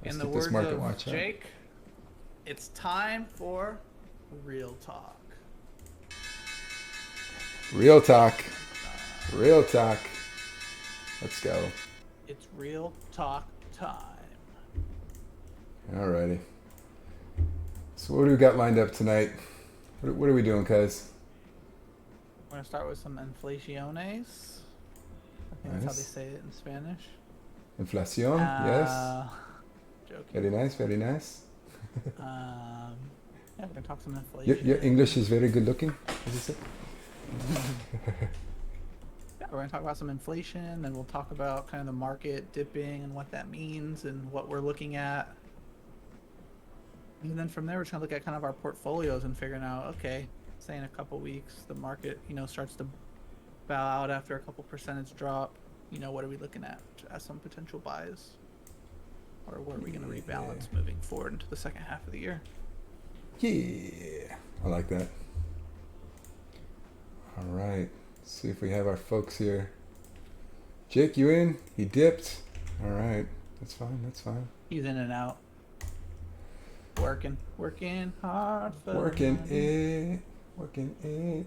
Let's In the get this words market of watch up. Jake, it's time for real talk. Real talk. Time. Real talk. Let's go. It's real talk time. Alrighty. So what do we got lined up tonight? What are we doing, cuz? We're gonna start with some inflaciones. I think that's how they Nice. say it in Spanish. Inflación, yes. Uh, joking. Very nice, very nice. Yeah, we're gonna talk some Your inflation. English is very good looking, as you said. Yeah, we're gonna talk about some inflation, then we'll talk about kind of the market dipping and what that means and what we're looking at. And then from there, we're trying to look at kind of our portfolios and figuring out, okay, say in a couple weeks, the market, starts to bow out after a couple percentage drop. What are we looking at as some potential buys? Or where are we going to rebalance moving forward into the second half of the year? Yeah, I like that. All right, let's see if we have our folks here. Jake, you in? He dipped. All right, that's fine, that's fine. He's in and out. Working hard for Working money. it.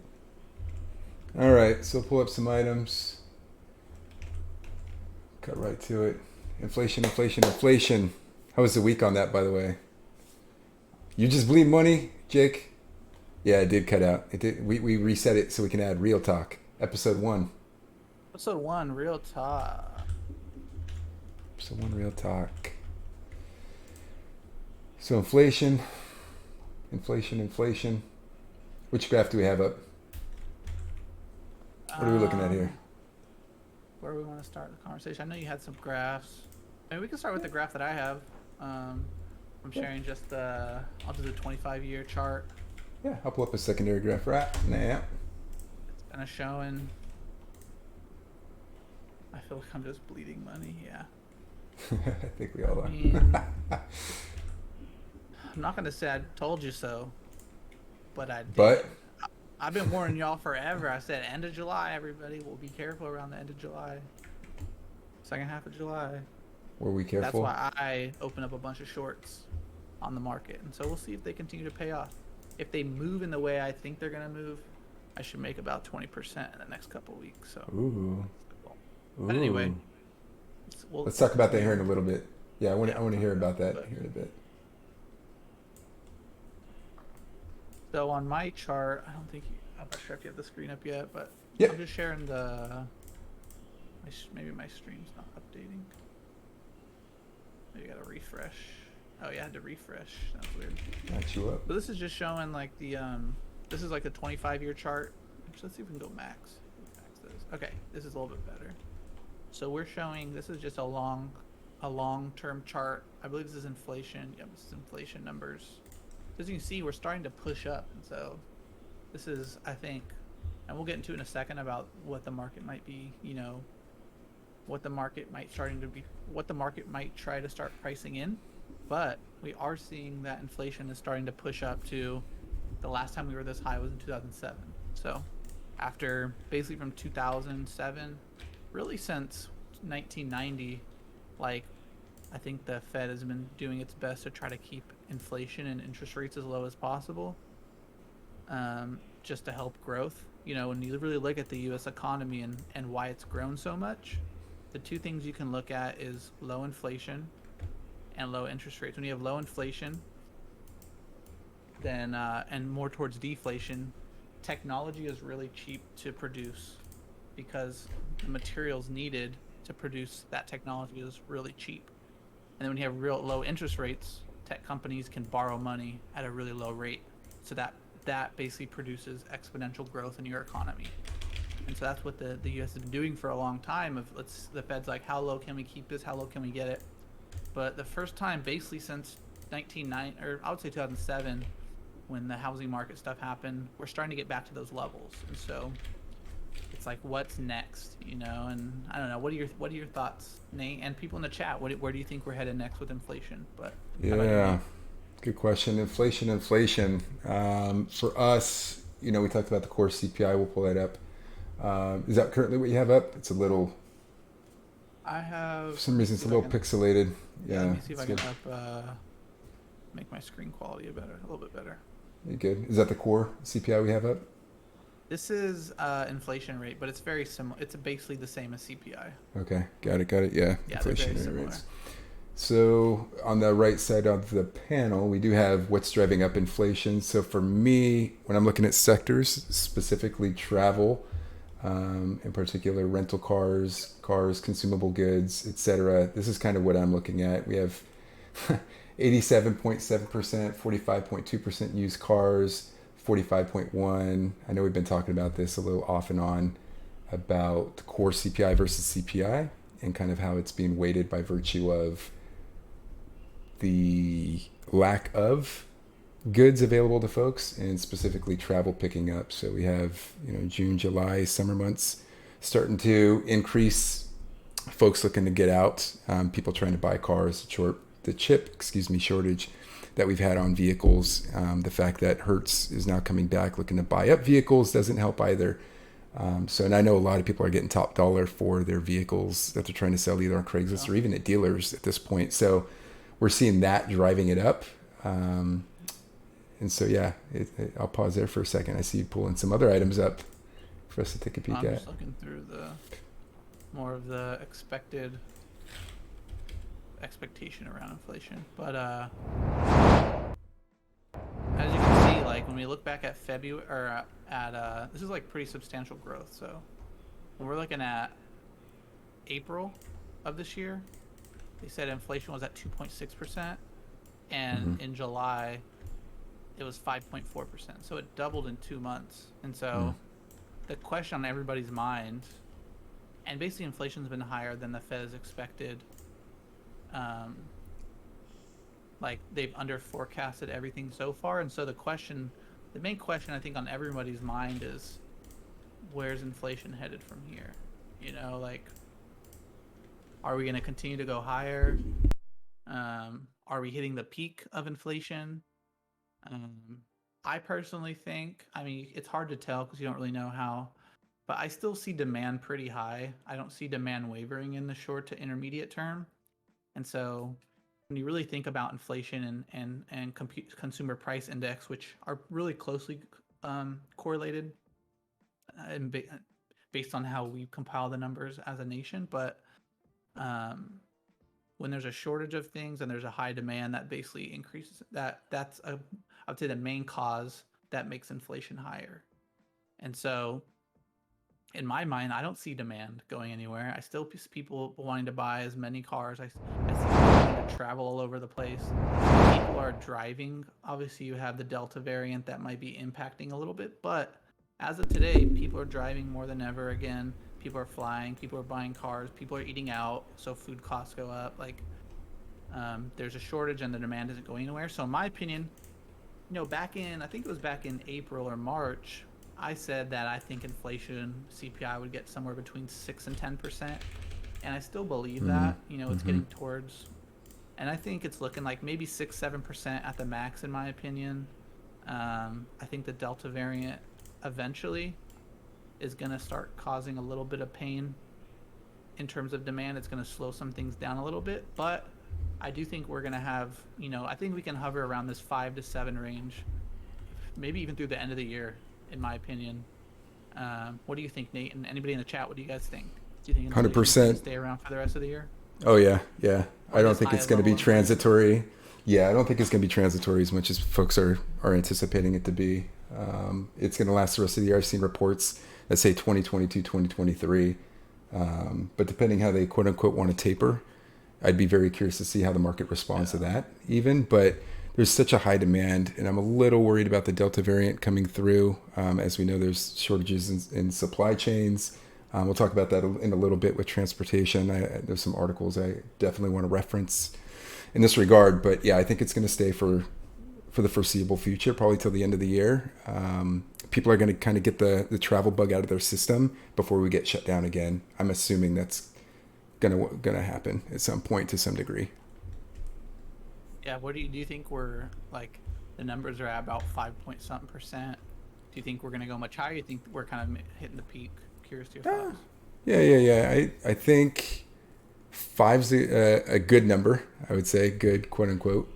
All right, so pull up some items. Cut right to it. Inflation. How was the week on that, by the way? You just bleed money, Jake? Yeah, it did cut out. It did. We reset it so we can add real talk. Episode 1. Episode 1, real talk. Episode 1, real talk. So inflation. Which graph do we have up? What are we looking at here? Where do we want to start the conversation? I know you had some graphs. Maybe we can start with the graph that I have. I'm sharing just I'll do the 25-year chart. Yeah, I'll pull up a secondary graph right now. It's kind of showing. I feel like I'm just bleeding money. Yeah. I think we all are. I'm not gonna say I told you so, but I did. But I've been warning y'all forever. I said end of July, everybody. We'll be careful around the end of July. Second half of July. were we careful? That's why I open up a bunch of shorts on the market. And so we'll see if they continue to pay off. If they move in the way I think they're going to move, I should make about 20% in the next couple of weeks. So, Ooh. But anyway, let's talk about that here in a little bit. Yeah, I want to hear about that here in a bit. So on my chart, I'm not sure if you have the screen up yet, but Yep. I'm just sharing maybe my stream's not updating. Maybe I gotta refresh. Oh yeah, I had to refresh. That's weird. Got you up. So this is just showing like this is like a 25-year chart. Actually, let's see if we can go max. Okay, this is a little bit better. So we're showing, this is just a long-term chart. I believe this is inflation. Yep, this is inflation numbers. As you can see, we're starting to push up, and so this is, I think, and we'll get into it in a second about what the market might be, what the market might try to start pricing in. But we are seeing that inflation is starting to push up to the last time we were this high was in 2007. So after basically from 2007, really since 1990, I think the Fed has been doing its best to try to keep inflation and interest rates as low as possible, just to help growth. When you really look at the U.S. economy and why it's grown so much, the two things you can look at is low inflation and low interest rates. When you have low inflation, then and more towards deflation, technology is really cheap to produce because the materials needed to produce that technology is really cheap. And then when you have real low interest rates, tech companies can borrow money at a really low rate. So that basically produces exponential growth in your economy. And so that's what the U.S. has been doing for a long time. The Fed's like, how low can we keep this? How low can we get it? But the first time, basically since 1990, or I would say 2007, when the housing market stuff happened, we're starting to get back to those levels. And so it's like, what's next? And I don't know. What are your thoughts, Nate, and people in the chat? Where do you think we're headed next with inflation? But yeah, good question. Inflation. For us, we talked about the core CPI. We'll pull that up. Is that currently what you have up? It's a little. I have. For some reason, it's a little pixelated. Yeah, let Yeah, me see if it's I can good. make my screen quality a little bit better. You good? Is that the core CPI we have up? This is inflation rate, but it's very similar. It's basically the same as CPI. Okay, got it, got it. Yeah, Yeah, they're very inflationary similar. rates. So on the right side of the panel, we do have what's driving up inflation. So for me, when I'm looking at sectors, specifically travel, in particular rental cars, consumable goods, etc. This is kind of what I'm looking at. We have 87.7%, 45.2% used cars, 45.1. I know we've been talking about this a little off and on about core CPI versus CPI and kind of how it's being weighted by virtue of the lack of goods available to folks and specifically travel picking up. So we have, June, July, summer months starting to increase, folks looking to get out, people trying to buy cars, the chip shortage that we've had on vehicles. The fact that Hertz is now coming back looking to buy up vehicles doesn't help either. And I know a lot of people are getting top dollar for their vehicles that they're trying to sell either on Craigslist or even at dealers at this point. So we're seeing that driving it up. And so, yeah, I'll pause there for a second. I see you pulling some other items up for us to take a peek I'm at. just looking through more of the expectation around inflation. But as you can see, like when we look back at February or this is like pretty substantial growth. So when we're looking at April of this year, they said inflation was at 2.6%, and in July it was 5.4%. So it doubled in 2 months. And so the question on everybody's mind, and basically inflation's been higher than the Fed has expected. Like they've under forecasted everything so far. And so the main question I think on everybody's mind is, where's inflation headed from here? Like, are we going to continue to go higher? Are we hitting the peak of inflation? I personally think, it's hard to tell because you don't really know how, but I still see demand pretty high. I don't see demand wavering in the short to intermediate term. And so when you really think about inflation and consumer price index, which are really closely correlated and based on how we compile the numbers as a nation, but when there's a shortage of things and there's a high demand, that basically increases that's I would say the main cause that makes inflation higher. And so in my mind, I don't see demand going anywhere. I still see people wanting to buy as many cars. I see people wanting to travel all over the place. People are driving. Obviously, you have the Delta variant that might be impacting a little bit, but as of today, people are driving more than ever again. People are flying. People are buying cars. People are eating out, so food costs go up. Like, there's a shortage and the demand isn't going anywhere. So in my opinion, I think it was back in April or March, I said that I think inflation CPI would get somewhere between 6 and 10%, and I still believe that. It's getting towards, and I think it's looking like maybe 6-7% at the max in my opinion. I think the Delta variant eventually is going to start causing a little bit of pain in terms of demand. It's going to slow some things down a little bit, but I do think we're going to have, I think we can hover around this 5 to 7 range, maybe even through the end of the year, in my opinion. What do you think, Nate? And anybody in the chat, what do you guys think? Do you think inflation is going to stay around for the rest of the year? Oh, yeah. I don't think it's going to be inflation? transitory. Yeah, I don't think it's going to be transitory as much as folks are anticipating it to be. It's going to last the rest of the year. I've seen reports that say 2022, 2023. But depending how they quote unquote want to taper, I'd be very curious to see how the market responds to that even. But there's such a high demand, and I'm a little worried about the Delta variant coming through. As we know, there's shortages in supply chains. We'll talk about that in a little bit with transportation. There's some articles I definitely want to reference in this regard. But yeah, I think it's going to stay for the foreseeable future, probably till the end of the year. People are going to kind of get the travel bug out of their system before we get shut down again. I'm assuming that's gonna happen at some point to some degree. Yeah, what do you think we're like? The numbers are at about 5-point-something%. Do you think we're gonna go much higher? You think we're kind of hitting the peak? Curious to your thoughts. Yeah. I think Five's a good number, I would say, good, quote unquote,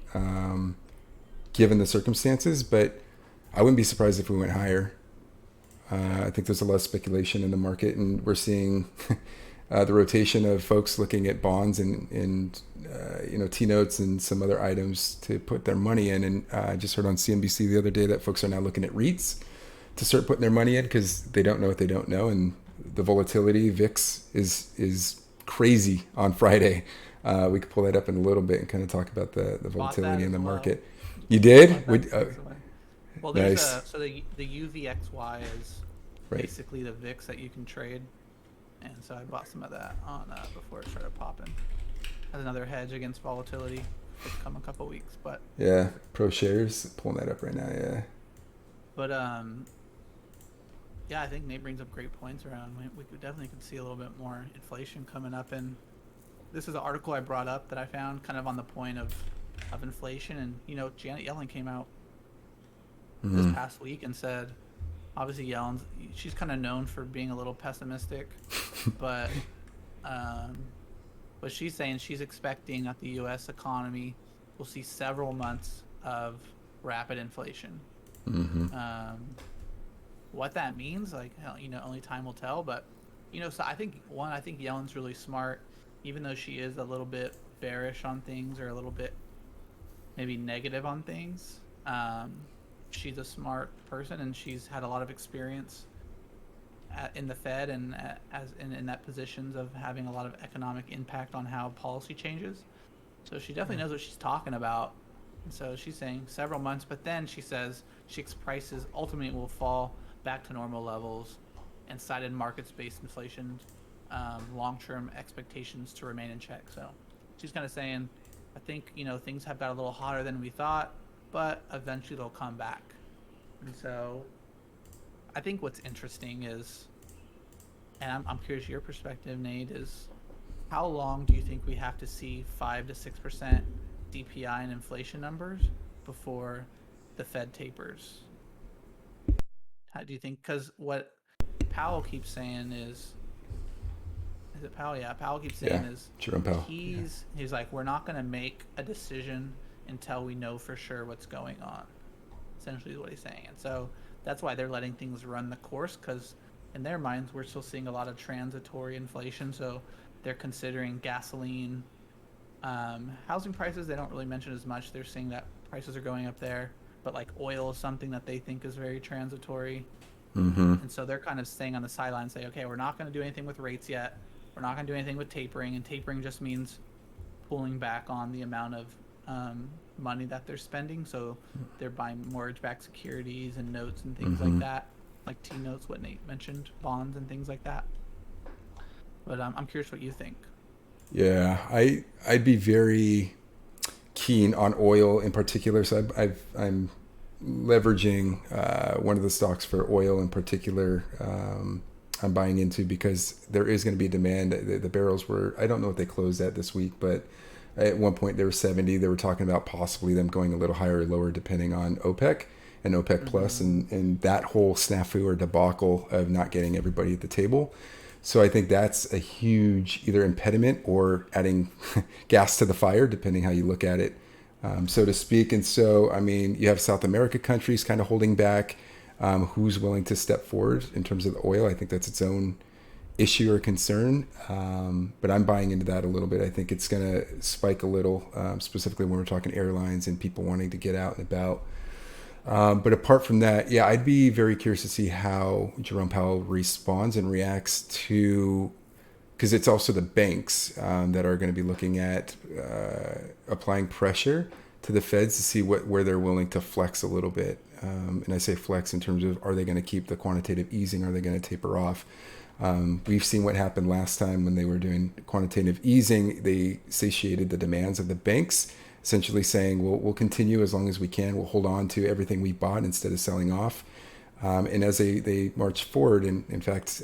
given the circumstances, but I wouldn't be surprised if we went higher. I think there's a lot of speculation in the market, and we're seeing the rotation of folks looking at bonds and T-notes and some other items to put their money in. And I just heard on CNBC the other day that folks are now looking at REITs to start putting their money in because they don't know what they don't know. And the volatility, VIX, is crazy on Friday. We could pull that up in a little bit and kind of talk about the volatility in the market. You did? Well, there's nice. so the UVXY is Right. basically the VIX that you can trade, and so I bought some of that on before it started popping as another hedge against volatility. It's come a couple weeks, but Yeah, pro shares, pulling that up right now. Yeah. but yeah, I think Nate brings up great points around. We could definitely could see a little bit more inflation coming up, and this is an article I brought up that I found kind of on the point of inflation, and Janet Yellen came out this past week and said, obviously she's kind of known for being a little pessimistic, but she's saying she's expecting that the U.S. economy will see several months of rapid inflation. What that means, only time will tell. But so I think Yellen's really smart, even though she is a little bit bearish on things or a little bit maybe negative on things. She's a smart person, and she's had a lot of experience in the Fed and in that positions of having a lot of economic impact on how policy changes. So she definitely knows what she's talking about. And so she's saying several months, but then she says prices ultimately will fall back to normal levels, and cited markets-based inflation long-term expectations to remain in check. So she's kind of saying, I think things have got a little hotter than we thought, but eventually they'll come back. And so I think what's interesting is, and I'm curious your perspective, Nate, is how long do you think we have to see 5 to 6% CPI and inflation numbers before the Fed tapers? How do you think? Because what Powell keeps saying is it Powell? Yeah, Powell keeps saying is Jerome Powell. He's like, we're not going to make a decision until we know for sure what's going on. Essentially, is what he's saying, and so that's why they're letting things run the course, because in their minds we're still seeing a lot of transitory inflation. So they're considering gasoline, housing prices. They don't really mention as much. They're saying that prices are going up there, but like oil is something that they think is very transitory. And so they're kind of staying on the sidelines, say, okay, we're not going to do anything with rates yet. We're not going to do anything with tapering, and tapering just means pulling back on the amount of money that they're spending. So they're buying mortgage-backed securities and notes and things like that, like T-notes, what Nate mentioned, bonds and things like that. But I'm curious what you think. Yeah, I'd be very keen on oil in particular. So I'm leveraging one of the stocks for oil in particular. I'm buying into because there is going to be a demand. The barrels were, I don't know what they closed at this week, but at one point they were 70. They were talking about possibly them going a little higher or lower depending on OPEC and OPEC plus and that whole snafu or debacle of not getting everybody at the table. So I think that's a huge either impediment or adding gas to the fire, depending how you look at it, so to speak. And so, I mean, you have South America countries kind of holding back. Who's willing to step forward in terms of the oil? I think that's its own issue or concern. But I'm buying into that a little bit. I think it's going to spike a little, specifically when we're talking airlines and people wanting to get out and about. But apart from that, yeah, I'd be very curious to see how Jerome Powell responds and reacts to, because it's also the banks that are going to be looking at applying pressure to the Feds to see where they're willing to flex a little bit. And I say flex in terms of, are they going to keep the quantitative easing? Are they going to taper off? We've seen what happened last time when they were doing quantitative easing. They satiated the demands of the banks, essentially saying, we'll continue as long as we can. We'll hold on to everything we bought instead of selling off. And as they marched forward, and in fact,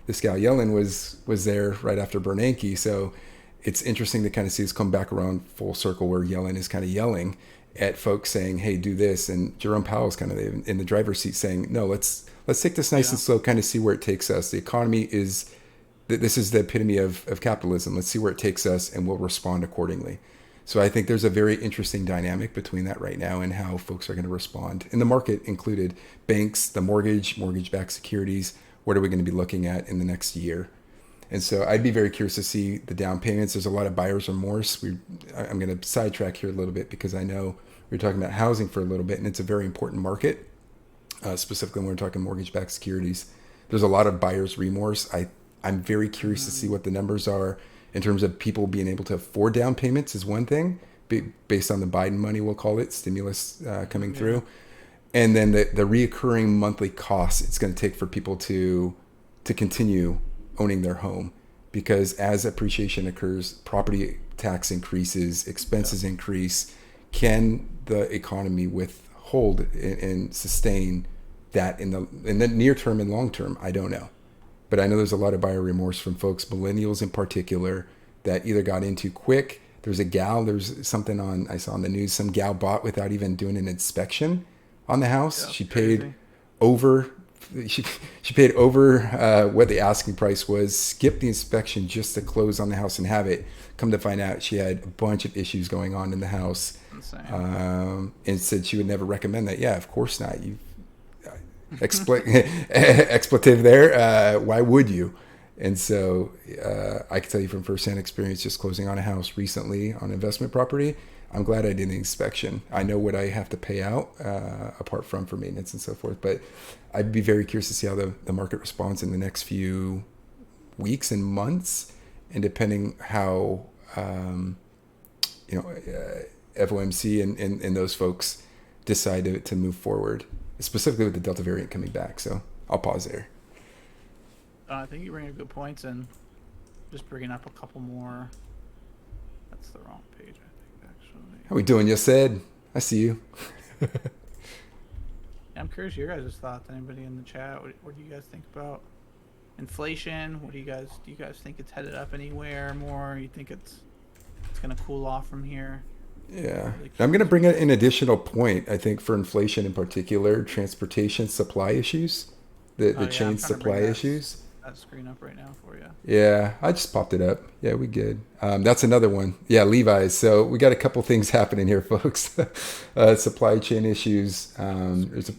this gal Yellen was there right after Bernanke. So it's interesting to kind of see this come back around full circle where Yellen is kind of yelling at folks saying, hey, do this. And Jerome Powell is kind of in the driver's seat saying, no, let's take this nice and slow, kind of see where it takes us. The economy is this is the epitome of capitalism. Let's see where it takes us, and we'll respond accordingly. So I think there's a very interesting dynamic between that right now and how folks are going to respond. And the market included banks, the mortgage-backed securities. What are we going to be looking at in the next year? And so I'd be very curious to see the down payments. There's a lot of buyer's remorse. I'm going to sidetrack here a little bit because I know we were talking about housing for a little bit, and it's a very important market, specifically when we're talking mortgage-backed securities. There's a lot of buyer's remorse. I'm very curious to see what the numbers are in terms of people being able to afford down payments is one thing, based on the Biden money, we'll call it, stimulus coming through. And then the reoccurring monthly costs it's going to take for people to continue owning their home, because as appreciation occurs, property tax increases, expenses increase. Can the economy withhold and sustain that in the near term and long term? I don't know, but I know there's a lot of buyer remorse from folks, millennials in particular, that either got into quick. There's something I saw on the news, some gal bought without even doing an inspection on the house. Yeah, she crazy. paid over. She paid over what the asking price was, skipped the inspection just to close on the house and have it. Come to find out, she had a bunch of issues going on in the house. Insane. And said she would never recommend that. Yeah, of course not. You expletive there. Why would you? And so I can tell you from firsthand experience, just closing on a house recently on investment property, I'm glad I did the inspection. I know what I have to pay out apart from for maintenance and so forth. But I'd be very curious to see how the market responds in the next few weeks and months. And depending how, FOMC and those folks decide to move forward, specifically with the Delta variant coming back. So I'll pause there. I think you bring up good points, and just bringing up a couple more. That's the wrong page, I think, actually. How we doing? You said. I see you. I'm curious your guys' thoughts. Anybody in the chat? What do you guys think about inflation? Do you guys think it's headed up anywhere more? You think it's gonna cool off from here? Yeah, I'm going to bring an additional point. I think for inflation in particular, transportation supply issues, the chain supply issues. That screen up right now for you. Yeah, I just popped it up. Yeah, we good. That's another one. Yeah, Levi's. So we got a couple things happening here, folks. Supply chain issues. Double.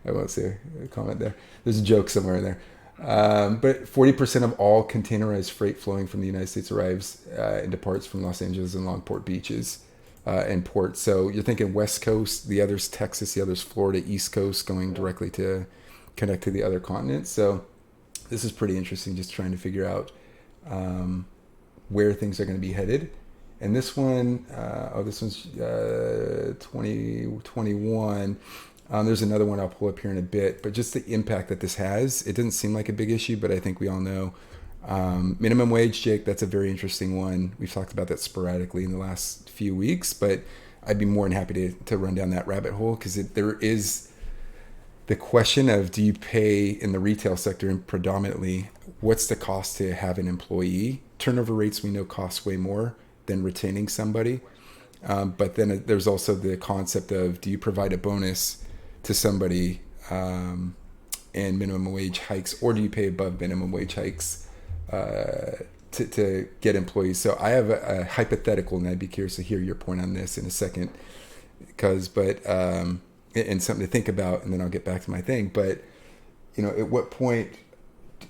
I won't say a comment there. There's a joke somewhere in there. But 40% of all containerized freight flowing from the United States arrives and departs from Los Angeles and Longport beaches and ports. So you're thinking West Coast, the other's Texas, the other's Florida, East Coast, going directly to connect to the other continents. So this is pretty interesting, just trying to figure out where things are going to be headed. And this one, this one's 2021. There's another one I'll pull up here in a bit, but just the impact that this has, it doesn't seem like a big issue, but I think we all know. Minimum wage, Jake, that's a very interesting one. We've talked about that sporadically in the last few weeks, but I'd be more than happy to run down that rabbit hole, because there is the question of, do you pay in the retail sector and predominantly, what's the cost to have an employee? Turnover rates we know cost way more than retaining somebody. But then there's also the concept of, do you provide a bonus to somebody and minimum wage hikes, or do you pay above minimum wage hikes to get employees? So I have a hypothetical, and I'd be curious to hear your point on this in a second, and something to think about, and then I'll get back to my thing. But at what point,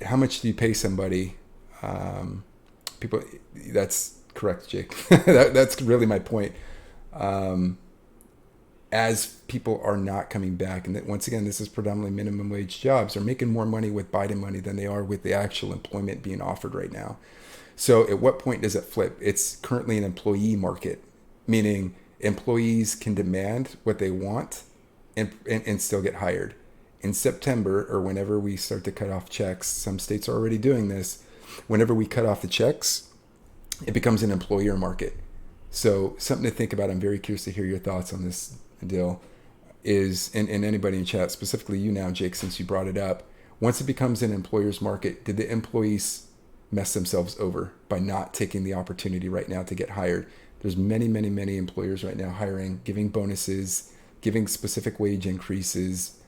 how much do you pay somebody? People, that's correct, Jake. That's really my point. As people are not coming back, and that, once again, this is predominantly minimum wage jobs, are making more money with Biden money than they are with the actual employment being offered right now. So at what point does it flip? It's currently an employee market, meaning employees can demand what they want and still get hired. In September, or whenever we start to cut off checks, some states are already doing this, whenever we cut off the checks, it becomes an employer market. So something to think about. I'm very curious to hear your thoughts on this deal. And anybody in chat, specifically you now, Jake, since you brought it up, once it becomes an employer's market, did the employees mess themselves over by not taking the opportunity right now to get hired? There's many, many, many employers right now hiring, giving bonuses, giving specific wage increases,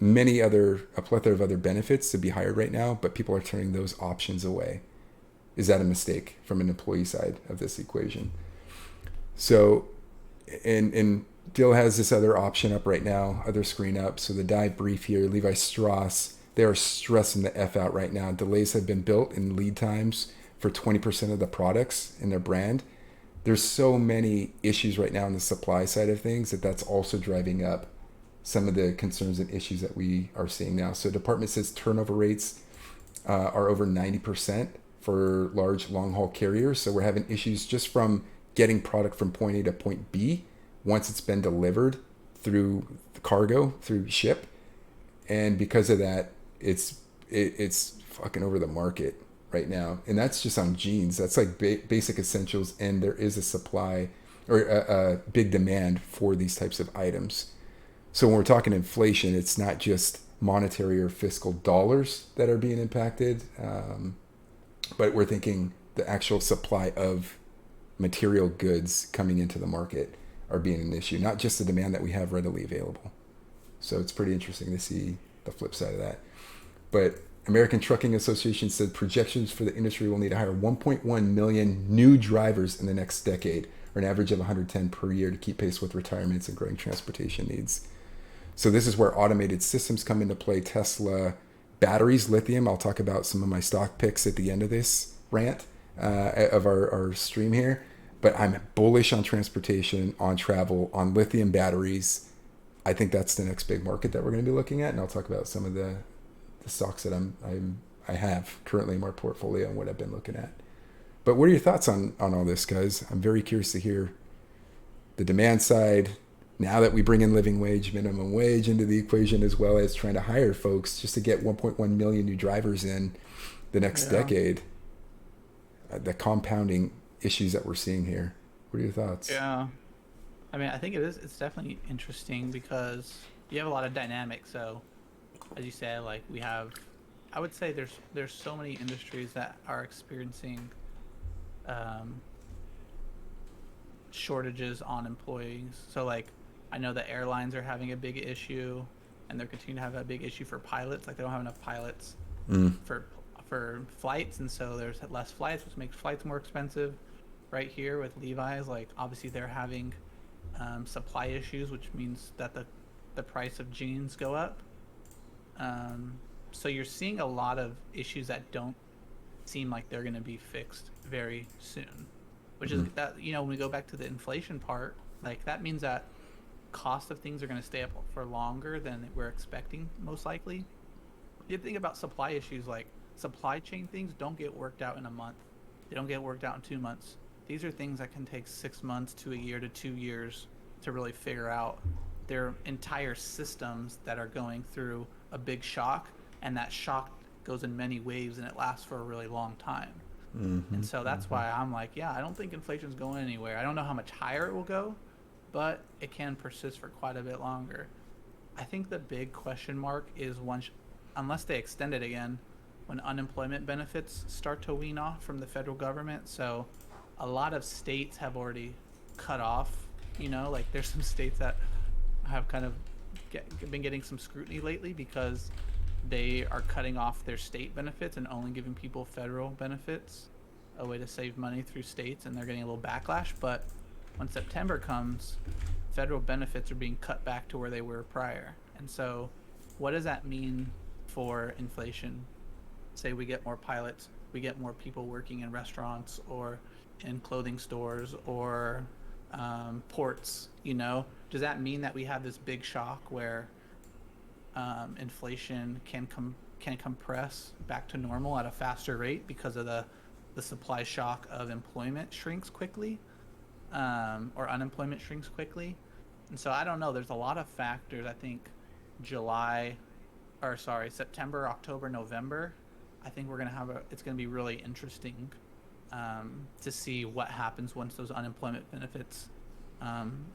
a plethora of other benefits to be hired right now, but people are turning those options away. Is that a mistake from an employee side of this equation? So, and Dill has this other option up right now, other screen up. So the dive brief here, Levi Strauss, they are stressing the F out right now. Delays have been built in lead times for 20% of the products in their brand. There's so many issues right now on the supply side of things that's also driving up some of the concerns and issues that we are seeing now. So department says turnover rates are over 90% for large long haul carriers. So we're having issues just from getting product from point A to point B once it's been delivered through cargo, through ship. And because of that, it's fucking over the market right now. And that's just on jeans. That's like basic essentials. And there is a supply or a big demand for these types of items. So when we're talking inflation, it's not just monetary or fiscal dollars that are being impacted, but we're thinking the actual supply of material goods coming into the market are being an issue, not just the demand that we have readily available. So it's pretty interesting to see the flip side of that. But American Trucking Association said projections for the industry will need to hire 1.1 million new drivers in the next decade, or an average of 110 per year, to keep pace with retirements and growing transportation needs. So this is where automated systems come into play. Tesla, batteries, lithium. I'll talk about some of my stock picks at the end of this rant of our stream here. But I'm bullish on transportation, on travel, on lithium batteries. I think that's the next big market that we're going to be looking at. And I'll talk about some of the stocks that I have currently in my portfolio and what I've been looking at. But what are your thoughts on all this, guys? I'm very curious to hear the demand side. Now that we bring in living wage, minimum wage into the equation, as well as trying to hire folks just to get 1.1 million new drivers in the next decade, the compounding issues that we're seeing here. What are your thoughts? Yeah. I mean, I think it's definitely interesting because you have a lot of dynamics. So as you said, like we have, I would say there's so many industries that are experiencing shortages on employees. So like, I know the airlines are having a big issue, and they're continuing to have a big issue for pilots. Like they don't have enough pilots for flights, and so there's less flights, which makes flights more expensive. Right here with Levi's, like obviously they're having supply issues, which means that the price of jeans go up. So you're seeing a lot of issues that don't seem like they're going to be fixed very soon, which is that, when we go back to the inflation part, like that means that cost of things are going to stay up for longer than we're expecting, most likely. You think about supply issues, like supply chain things don't get worked out in a month. They don't get worked out in 2 months. These are things that can take 6 months to a year to 2 years to really figure out. They're entire systems that are going through a big shock, and that shock goes in many waves and it lasts for a really long time. And so that's why I'm like, I don't think inflation's going anywhere. I don't know how much higher it will go, but it can persist for quite a bit longer. I think the big question mark is unless they extend it again, when unemployment benefits start to wean off from the federal government. So a lot of states have already cut off, like there's some states that have kind of been getting some scrutiny lately because they are cutting off their state benefits and only giving people federal benefits, a way to save money through states, and they're getting a little backlash. But when September comes, federal benefits are being cut back to where they were prior. And so what does that mean for inflation? Say we get more pilots, we get more people working in restaurants or in clothing stores or ports, does that mean that we have this big shock where inflation can compress back to normal at a faster rate because of the supply shock of employment shrinks quickly, or unemployment shrinks quickly? And so I don't know. There's a lot of factors. I think September, October, November. I think we're gonna it's gonna be really interesting to see what happens once those unemployment benefits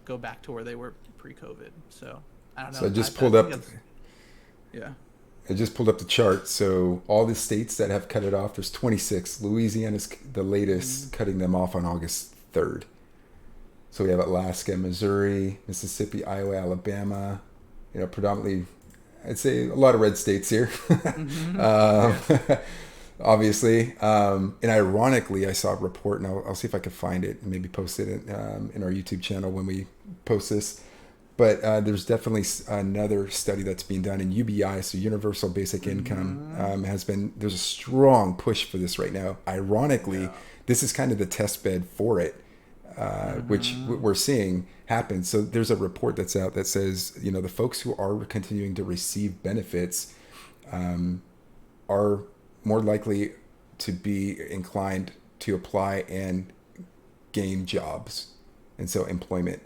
go back to where they were pre-COVID. So I don't know. So I just pulled up. Yeah. I just pulled up the chart. So all the states that have cut it off, there's 26. Louisiana's the latest, cutting them off on August 3rd. So we have Alaska, Missouri, Mississippi, Iowa, Alabama, predominantly I'd say a lot of red states here. Yeah. Obviously. And ironically, I saw a report, and I'll see if I can find it and maybe post it in our YouTube channel when we post this. But there's definitely another study that's being done in UBI, so Universal Basic Income, there's a strong push for this right now. Ironically, this is kind of the test bed for it, which we're seeing happen. So there's a report that's out that says, the folks who are continuing to receive benefits are more likely to be inclined to apply and gain jobs, and so employment.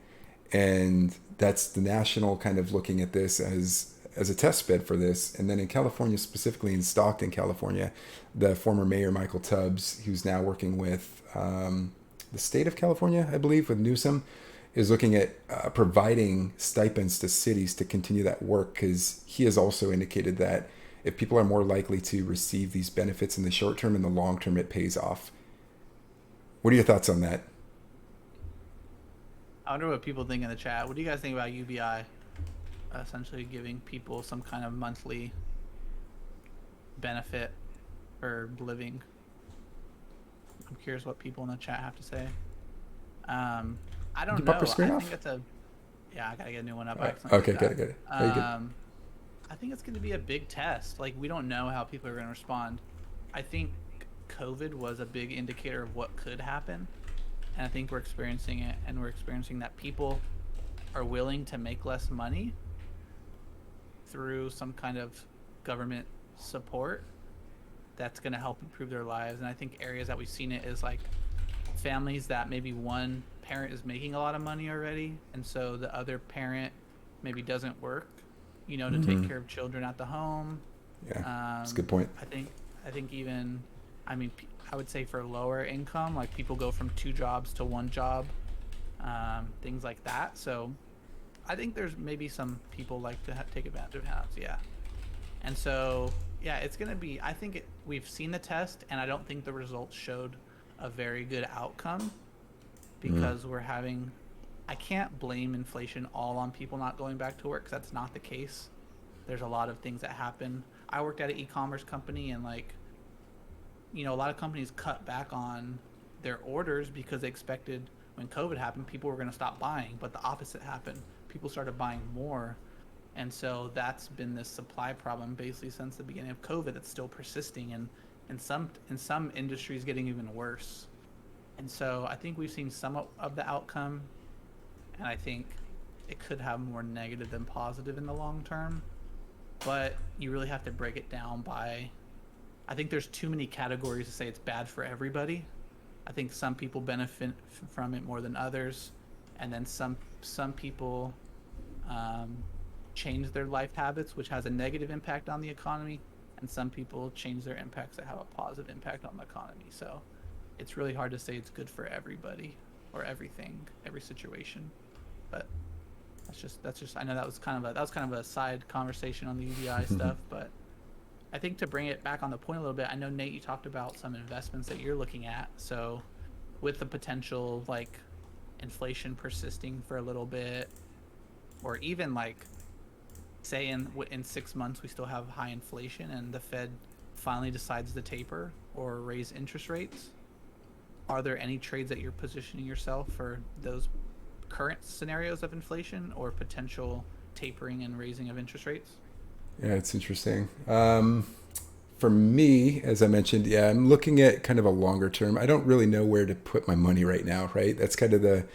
And that's the national kind of looking at this as a test bed for this. And then in California, specifically in Stockton, California, the former mayor, Michael Tubbs, who's now working with the state of California, I believe, with Newsom, is looking at providing stipends to cities to continue that work, because he has also indicated that if people are more likely to receive these benefits in the short term, in the long term, it pays off. What are your thoughts on that? I wonder what people think in the chat. What do you guys think about UBI essentially giving people some kind of monthly benefit for living? I'm curious what people in the chat have to say. I don't know. Pop your screen I off? think it's yeah, I gotta get a new one up. Okay, got it. Very good. I think it's going to be a big test. Like, we don't know how people are going to respond. I think COVID was a big indicator of what could happen. And I think we're experiencing it, and we're experiencing that people are willing to make less money through some kind of government support that's going to help improve their lives. And I think areas that we've seen it is like families that maybe one parent is making a lot of money already, and so the other parent maybe doesn't work, to take care of children at the home. Yeah, that's a good point. I think even, I would say for lower income, like people go from 2 jobs to 1 job, things like that. So I think there's maybe some people like to take advantage of house. Yeah. And so, yeah, it's going to be, I think we've seen the test, and I don't think the results showed a very good outcome, because I can't blame inflation all on people not going back to work, because that's not the case. There's a lot of things that happen. I worked at an e-commerce company, and a lot of companies cut back on their orders because they expected when COVID happened, people were going to stop buying, but the opposite happened. People started buying more. And so that's been this supply problem basically since the beginning of COVID. It's still persisting, and in some industries getting even worse. And so I think we've seen some of the outcome, and I think it could have more negative than positive in the long term. But you really have to break it down by, I think there's too many categories to say it's bad for everybody. I think some people benefit from it more than others, and then some people change their life habits, which has a negative impact on the economy, and some people change their impacts that have a positive impact on the economy. So it's really hard to say it's good for everybody or everything, every situation. But that's just I know that was kind of a side conversation on the UBI stuff, but I think to bring it back on the point a little bit, I know, Nate, you talked about some investments that you're looking at. So with the potential like inflation persisting for a little bit, or even say in 6 months we still have high inflation and the Fed finally decides to taper or raise interest rates, are there any trades that you're positioning yourself for those current scenarios of inflation or potential tapering and raising of interest rates? Yeah, it's interesting. For me, as I mentioned, I'm looking at kind of a longer term. I don't really know where to put my money right now, right? That's kind of the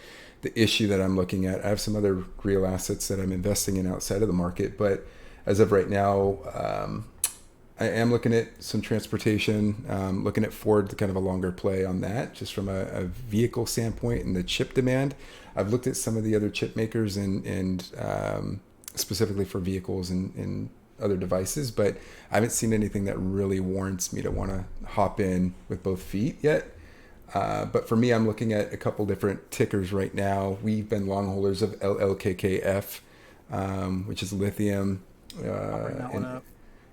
issue that I'm looking at. I have some other real assets that I'm investing in outside of the market, but as of right now, I am looking at some transportation, looking at Ford, kind of a longer play on that, just from a vehicle standpoint and the chip demand. I've looked at some of the other chip makers and specifically for vehicles and other devices, but I haven't seen anything that really warrants me to want to hop in with both feet yet. But for me, I'm looking at a couple different tickers right now. We've been long holders of LLKKF, which is lithium. I'll bring that one up.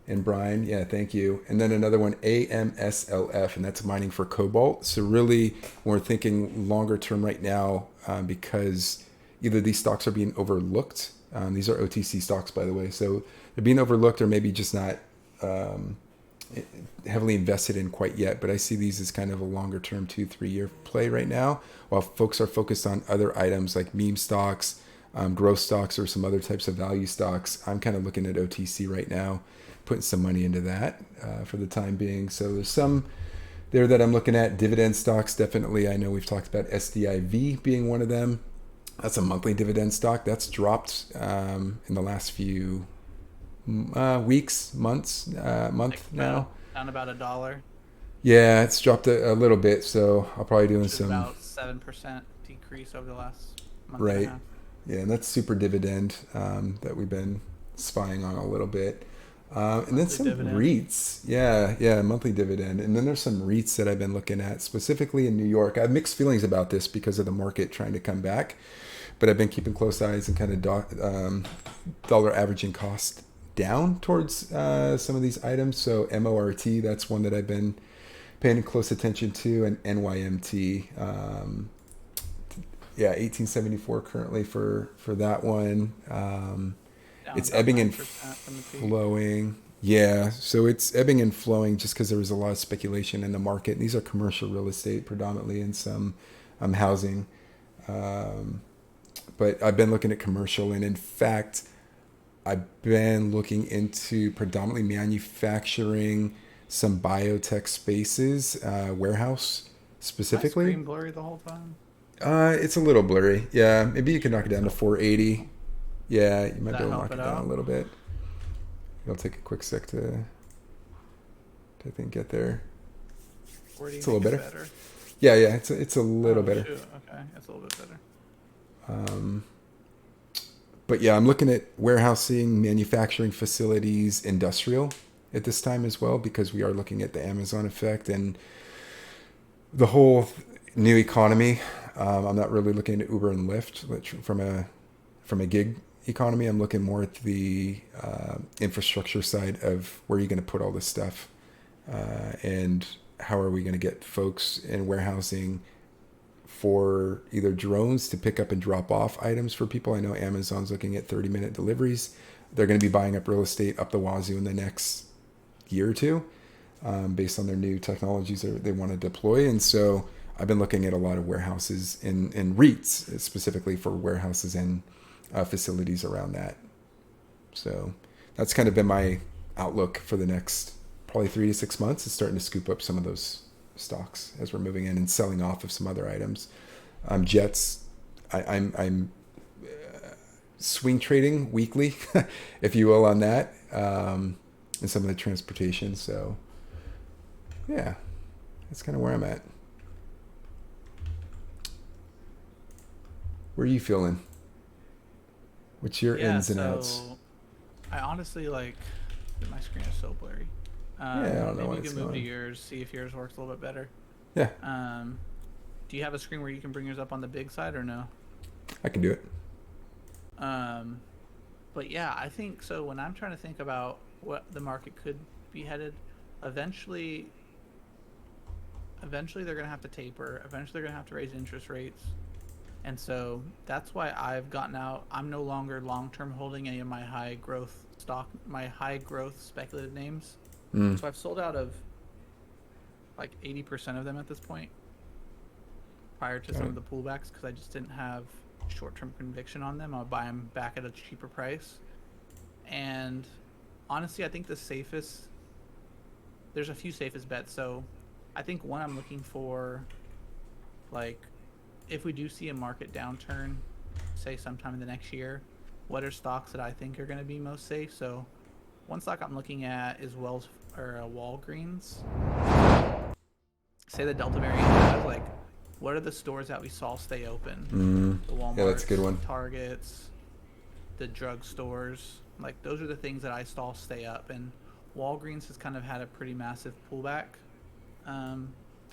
And Brian, yeah, thank you. And then another one, AMSLF, and that's mining for cobalt. So really, we're thinking longer term right now, because either these stocks are being overlooked These are OTC stocks, by the way, so they're being overlooked or maybe just not um, heavily invested in quite yet. But I see these as kind of a longer term 2-3 year play right now, while folks are focused on other items like meme stocks, growth stocks, or some other types of value stocks. I'm kind of looking at OTC right now, putting some money into that for the time being. So there's some there that I'm looking at. Dividend stocks, definitely. I know we've talked about SDIV being one of them. That's a monthly dividend stock. That's dropped in the last few weeks, month Like now. down about $1, Yeah, it's dropped a little bit, so I'll probably doing which is some. about 7% decrease over the last month and a Right. half. Yeah, and that's super dividend that we've been spying on a little bit. And then Monthly some dividend. REITs. Yeah, monthly dividend. And then there's some REITs that I've been looking at, specifically in New York. I have mixed feelings about this because of the market trying to come back, but I've been keeping close eyes and kind of dollar averaging cost down towards some of these items. So MORT, that's one that I've been paying close attention to, and NYMT. Yeah, 1874 currently for that one. Down It's about ebbing and 9% from the peak. flowing. Yeah, so it's ebbing and flowing just because there was a lot of speculation in the market. And these are commercial real estate predominantly, and some housing. Um, but I've been looking at commercial, and in fact, I've been looking into predominantly manufacturing, some biotech spaces, warehouse Is my specifically. screen blurry the whole time? It's a little blurry. Yeah, maybe you can knock it down to 480. Yeah, you Does might be that able to help knock it it down a out? little bit. It'll take a quick sec to I think get there. Or do you It's a little think better. it's better? Yeah, it's a little Oh, better. shoot. Okay, it's a little bit better. Um, but yeah, I'm looking at warehousing, manufacturing facilities, industrial at this time as well, because we are looking at the Amazon effect and the whole new economy. I'm not really looking at Uber and Lyft from a gig economy. I'm looking more at the infrastructure side of where you're going to put all this stuff, and how are we going to get folks in warehousing for either drones to pick up and drop off items for people. I know Amazon's looking at 30-minute deliveries. They're going to be buying up real estate up the wazoo in the next year or two, based on their new technologies that they want to deploy. And so I've been looking at a lot of warehouses in REITs, specifically for warehouses and facilities around that. So that's kind of been my outlook for the next probably 3 to 6 months, is starting to scoop up some of those stocks as we're moving in and selling off of some other items. Jets, I'm swing trading weekly, if you will, on that, and some of the transportation. So yeah, that's kind of where I'm at. Where are you feeling? What's your Yeah, ins and outs? so I honestly like my screen is so blurry. Yeah, I don't know Maybe why you it's can move to going. yours, see if yours works a little bit better. Yeah, Um, do you have a screen where you can bring yours up on the big side or no? I can do it. Um, but yeah, I think so. When I'm trying to think about what the market could be headed, eventually, eventually they're gonna have to taper. Eventually, they're gonna have to raise interest rates, and so that's why I've gotten out. I'm no longer long-term holding any of my high growth stock, my high growth speculative names. Mm, So I've sold out of like 80% of them at this point, prior to got some it. of the pullbacks, because I just didn't have short-term conviction on them. I'll buy them back at a cheaper price. And honestly, I think the safest, there's a few safest bets. So I think one, I'm looking for, like, if we do see a market downturn, say sometime in the next year, what are stocks that I think are going to be most safe? So one stock I'm looking at is Walgreens. Say the Delta variant has, like, what are the stores that we saw stay open? mm, The yeah, that's a good Walmarts, one. Targets, the drug stores. Like, those are the things that I saw stay up. And Walgreens has kind of had a pretty massive pullback.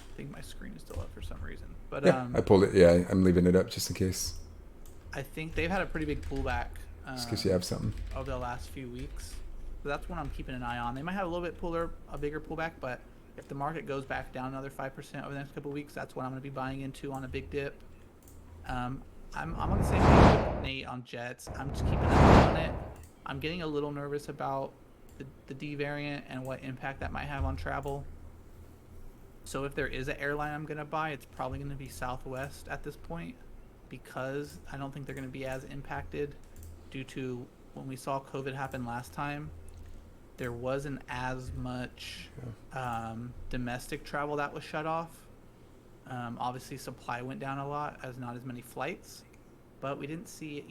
I think my screen is still up for some reason, but Yeah, I pulled it. Yeah, I'm leaving it up just in case. I think they've had a pretty big pullback Just in case you have something. over the last few weeks. So that's one I'm keeping an eye on. They might have a little bit a bigger pullback, but if the market goes back down another 5% over the next couple of weeks, that's what I'm going to be buying into on a big dip. I'm on the same page with Nate on jets. I'm just keeping an eye on it. I'm getting a little nervous about the D variant and what impact that might have on travel. So if there is an airline I'm going to buy, it's probably going to be Southwest at this point, because I don't think they're going to be as impacted due to when we saw COVID happen last time. There wasn't as much domestic travel that was shut off. Obviously, supply went down a lot as not as many flights, but we didn't see,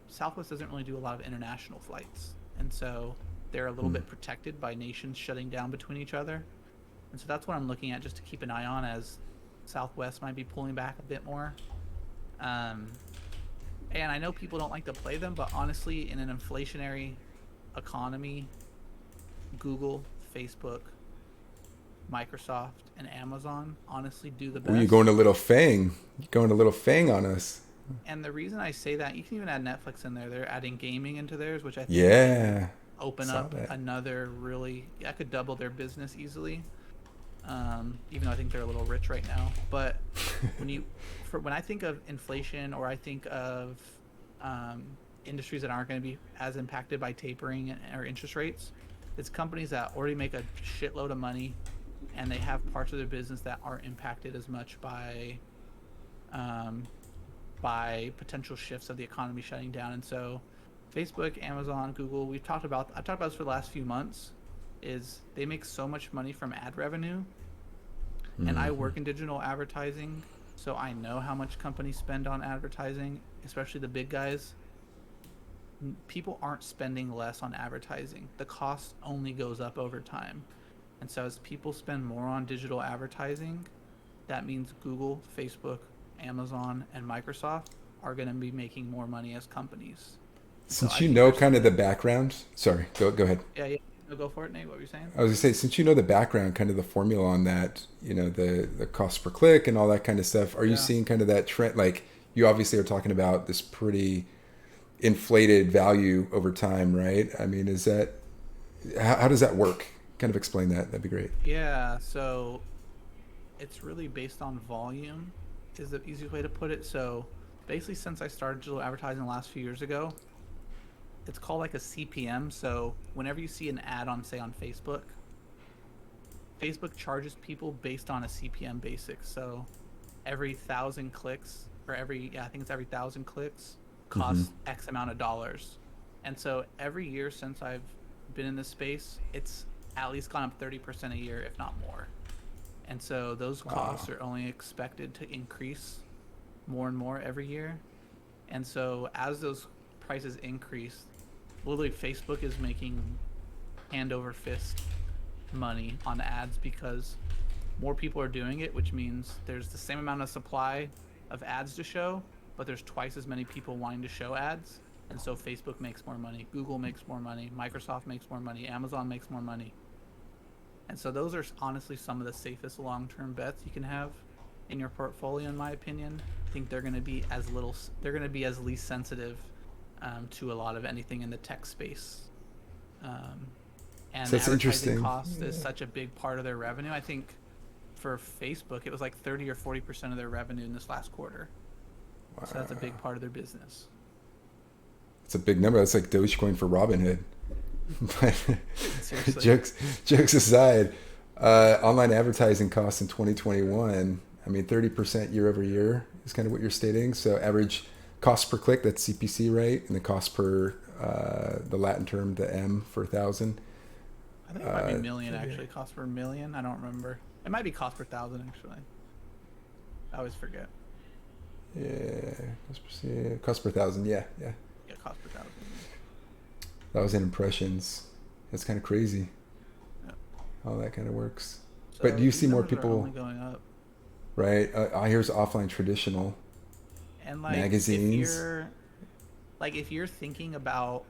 Southwest doesn't really do a lot of international flights. And so they're a little bit protected by nations shutting down between each other. And so that's what I'm looking at just to keep an eye on, as Southwest might be pulling back a bit more. And I know people don't like to play them, but honestly, in an inflationary economy, Google, Facebook, Microsoft, and Amazon honestly do the best. Ooh, you're going a little Fang. You're going a little Fang on us. And the reason I say that, you can even add Netflix in there. They're adding gaming into theirs, which I think open up another really, I could double their business easily. Even though I think they're a little rich right now. But when I think of inflation, or I think of industries that aren't going to be as impacted by tapering or interest rates, it's companies that already make a shitload of money, and they have parts of their business that aren't impacted as much by potential shifts of the economy shutting down. And so Facebook, Amazon, Google, I've talked about this for the last few months, is they make so much money from ad revenue. And I work in digital advertising, so I know how much companies spend on advertising, especially the big guys. People aren't spending less on advertising. The cost only goes up over time. And so as people spend more on digital advertising, that means Google, Facebook, Amazon, and Microsoft are going to be making more money as companies. Since you know kind of the background, sorry, go ahead. Yeah. No, go for it, Nate. What were you saying? I was gonna say, since you know the background, kind of the formula on that, the cost per click and all that kind of stuff, are you seeing kind of that trend? Like, you obviously are talking about this pretty inflated value over time, right? I mean, how does that work? Kind of explain that. That'd be great. Yeah, so it's really based on volume is the easiest way to put it. So basically, since I started digital advertising the last few years ago, it's called like a CPM. So whenever you see an ad on, say, on Facebook charges people based on a CPM basic. So every 1,000 clicks, or I think it's every 1,000 clicks costs X amount of dollars. And so every year since I've been in this space, it's at least gone up 30% a year, if not more. And so those costs are only expected to increase more and more every year. And so as those prices increase, literally Facebook is making hand over fist money on ads, because more people are doing it, which means there's the same amount of supply of ads to show, but there's twice as many people wanting to show ads. And so Facebook makes more money, Google makes more money, Microsoft makes more money, Amazon makes more money. And so those are honestly some of the safest long-term bets you can have in your portfolio, in my opinion. I think they're going to be as least sensitive to a lot of anything in the tech space. And so that's advertising cost is such a big part of their revenue. I think for Facebook, it was like 30 or 40% of their revenue in this last quarter. Wow. So that's a big part of their business. It's a big number. That's like Dogecoin for Robinhood. But seriously. jokes aside, online advertising costs in 2021, I mean, 30% year over year is kind of what you're stating. So average cost per click, that's CPC, right? And the cost per, the Latin term, the M for 1,000. I think it might be million, actually. Cost per million? I don't remember. It might be cost per 1,000, actually. I always forget. Yeah, cost per 1,000, yeah. Yeah, cost per 1,000. That was in impressions. That's kind of crazy. Yep. How that kind of works. So but do you see more people people only going up? Right? Here's offline traditional. And like magazines. If you're thinking about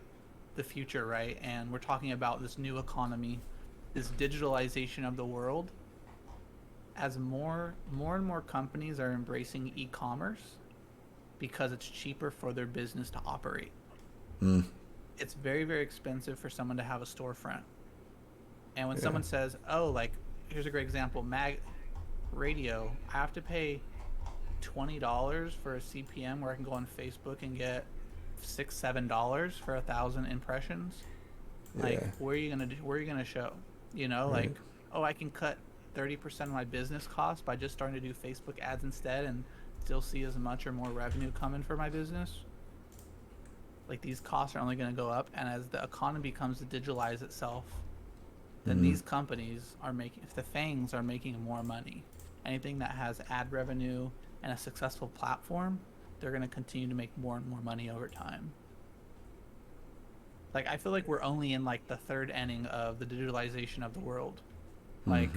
the future, right, and we're talking about this new economy, this digitalization of the world, as more and more companies are embracing e-commerce because it's cheaper for their business to operate. It's very, very expensive for someone to have a storefront. And when someone says, oh, like, here's a great example, radio, I have to pay $20 for a CPM where I can go on Facebook and get $6-7 for 1,000 impressions. Like, where are you gonna show? You know, like, oh, I can cut 30% of my business costs by just starting to do Facebook ads instead and still see as much or more revenue coming for my business. Like, these costs are only going to go up, and as the economy comes to digitalize itself, then these companies are making, if the FANGs are making more money, anything that has ad revenue and a successful platform, they're going to continue to make more and more money over time. Like, I feel like we're only in like the third inning of the digitalization of the world. Like,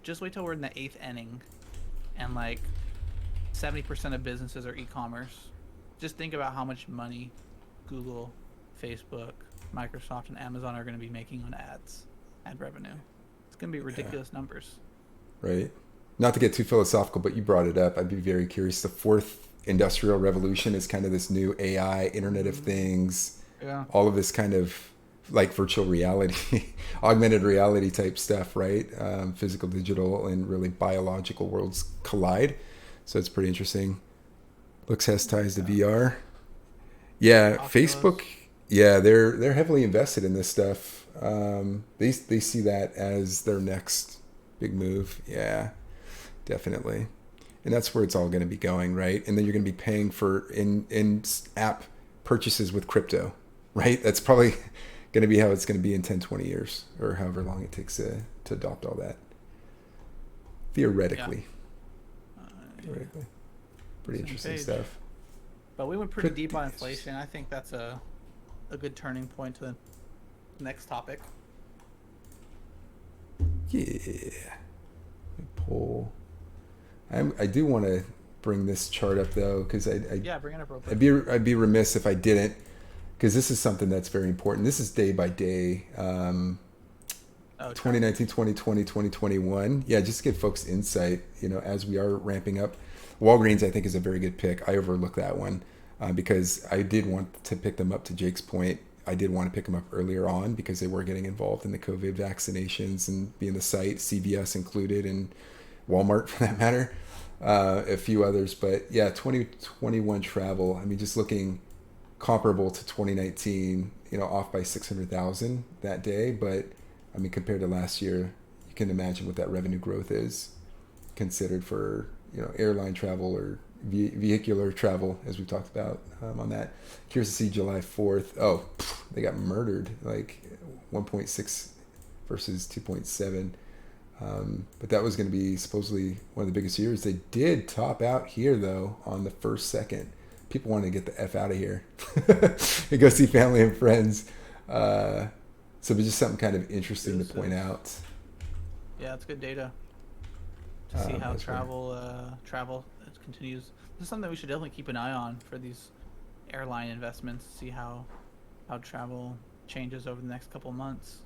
just wait till we're in the 8th inning and like 70% of businesses are e-commerce. Just think about how much money Google, Facebook, Microsoft, and Amazon are going to be making on ad revenue. It's going to be ridiculous numbers. Right. Not to get too philosophical, but you brought it up. I'd be very curious. The fourth industrial revolution is kind of this new AI, Internet of Things, all of this kind of like virtual reality, augmented reality type stuff, right? Physical, digital, and really biological worlds collide. So it's pretty interesting. Looks has ties to VR. Yeah, Oculus. Facebook. Yeah, they're heavily invested in this stuff. They see that as their next big move. Yeah, definitely. And that's where it's all going to be going, right? And then you're going to be paying for in app purchases with crypto, right? That's probably going to be how it's going to be in 10, 20 years or however long it takes to adopt all that. Theoretically. Theoretically. Pretty interesting stuff. But we went pretty deep on inflation. I think that's a good turning point to the next topic. Yeah. Pull. I do want to bring this chart up though, because bring it up real quick. I'd be remiss if I didn't, because this is something that's very important. This is day by day. 2019, 2020, 2021. Yeah, just to give folks insight, as we are ramping up. Walgreens, I think, is a very good pick. I overlooked that one because I did want to pick them up, to Jake's point. I did want to pick them up earlier on because they were getting involved in the COVID vaccinations and being the site, CVS included, and Walmart for that matter, a few others. But yeah, 2021 travel, I mean, just looking comparable to 2019, off by 600,000 that day. But I mean, compared to last year, you can imagine what that revenue growth is considered for, airline travel or vehicular travel, as we've talked about on that. Curious to see July 4th. Oh, they got murdered, like 1.6 versus 2.7. But that was going to be supposedly one of the biggest years. They did top out here, though, on the first second. People wanted to get the F out of here and go see family and friends. So it's just something kind of interesting to point out. Yeah, it's good data to see how travel continues. This is something we should definitely keep an eye on for these airline investments. See how travel changes over the next couple of months.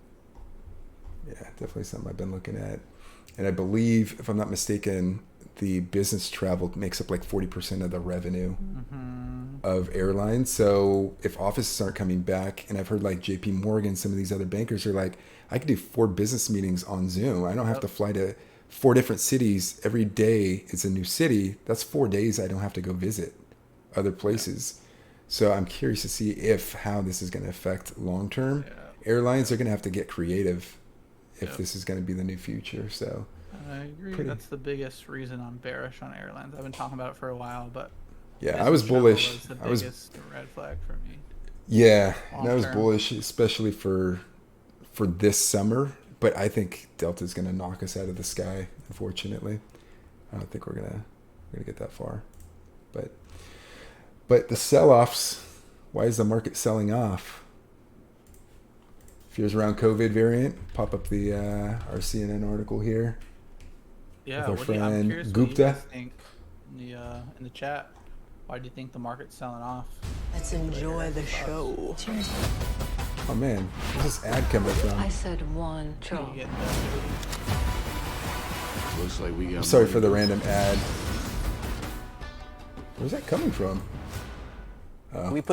Yeah, definitely something I've been looking at. And I believe, if I'm not mistaken, the business travel makes up like 40% of the revenue of airlines. So if offices aren't coming back, and I've heard like JP Morgan, some of these other bankers are like, I could do 4 business meetings on Zoom. I don't have to fly to 4 different cities every day. It's a new city. That's 4 days I don't have to go visit other places. So I'm curious to see how this is going to affect long term. Airlines are going to have to get creative if this is going to be the new future. So I agree. That's the biggest reason I'm bearish on airlines. I've been talking about it for a while, but I was bullish. Was the biggest red flag for me. Yeah, and I was bullish, especially for this summer. But I think Delta's going to knock us out of the sky. Unfortunately, I don't think we're gonna get that far. But the sell-offs. Why is the market selling off? Fears around COVID variant. Pop up the our CNN article here. Yeah, with our friend Gupta. What do you guys think in the chat? Why do you think the market's selling off? Let's enjoy the show. Cheers. Oh man, where's this ad coming from? I said one. Looks like we got. I'm sorry for the random ad. Where's that coming from? Oh. It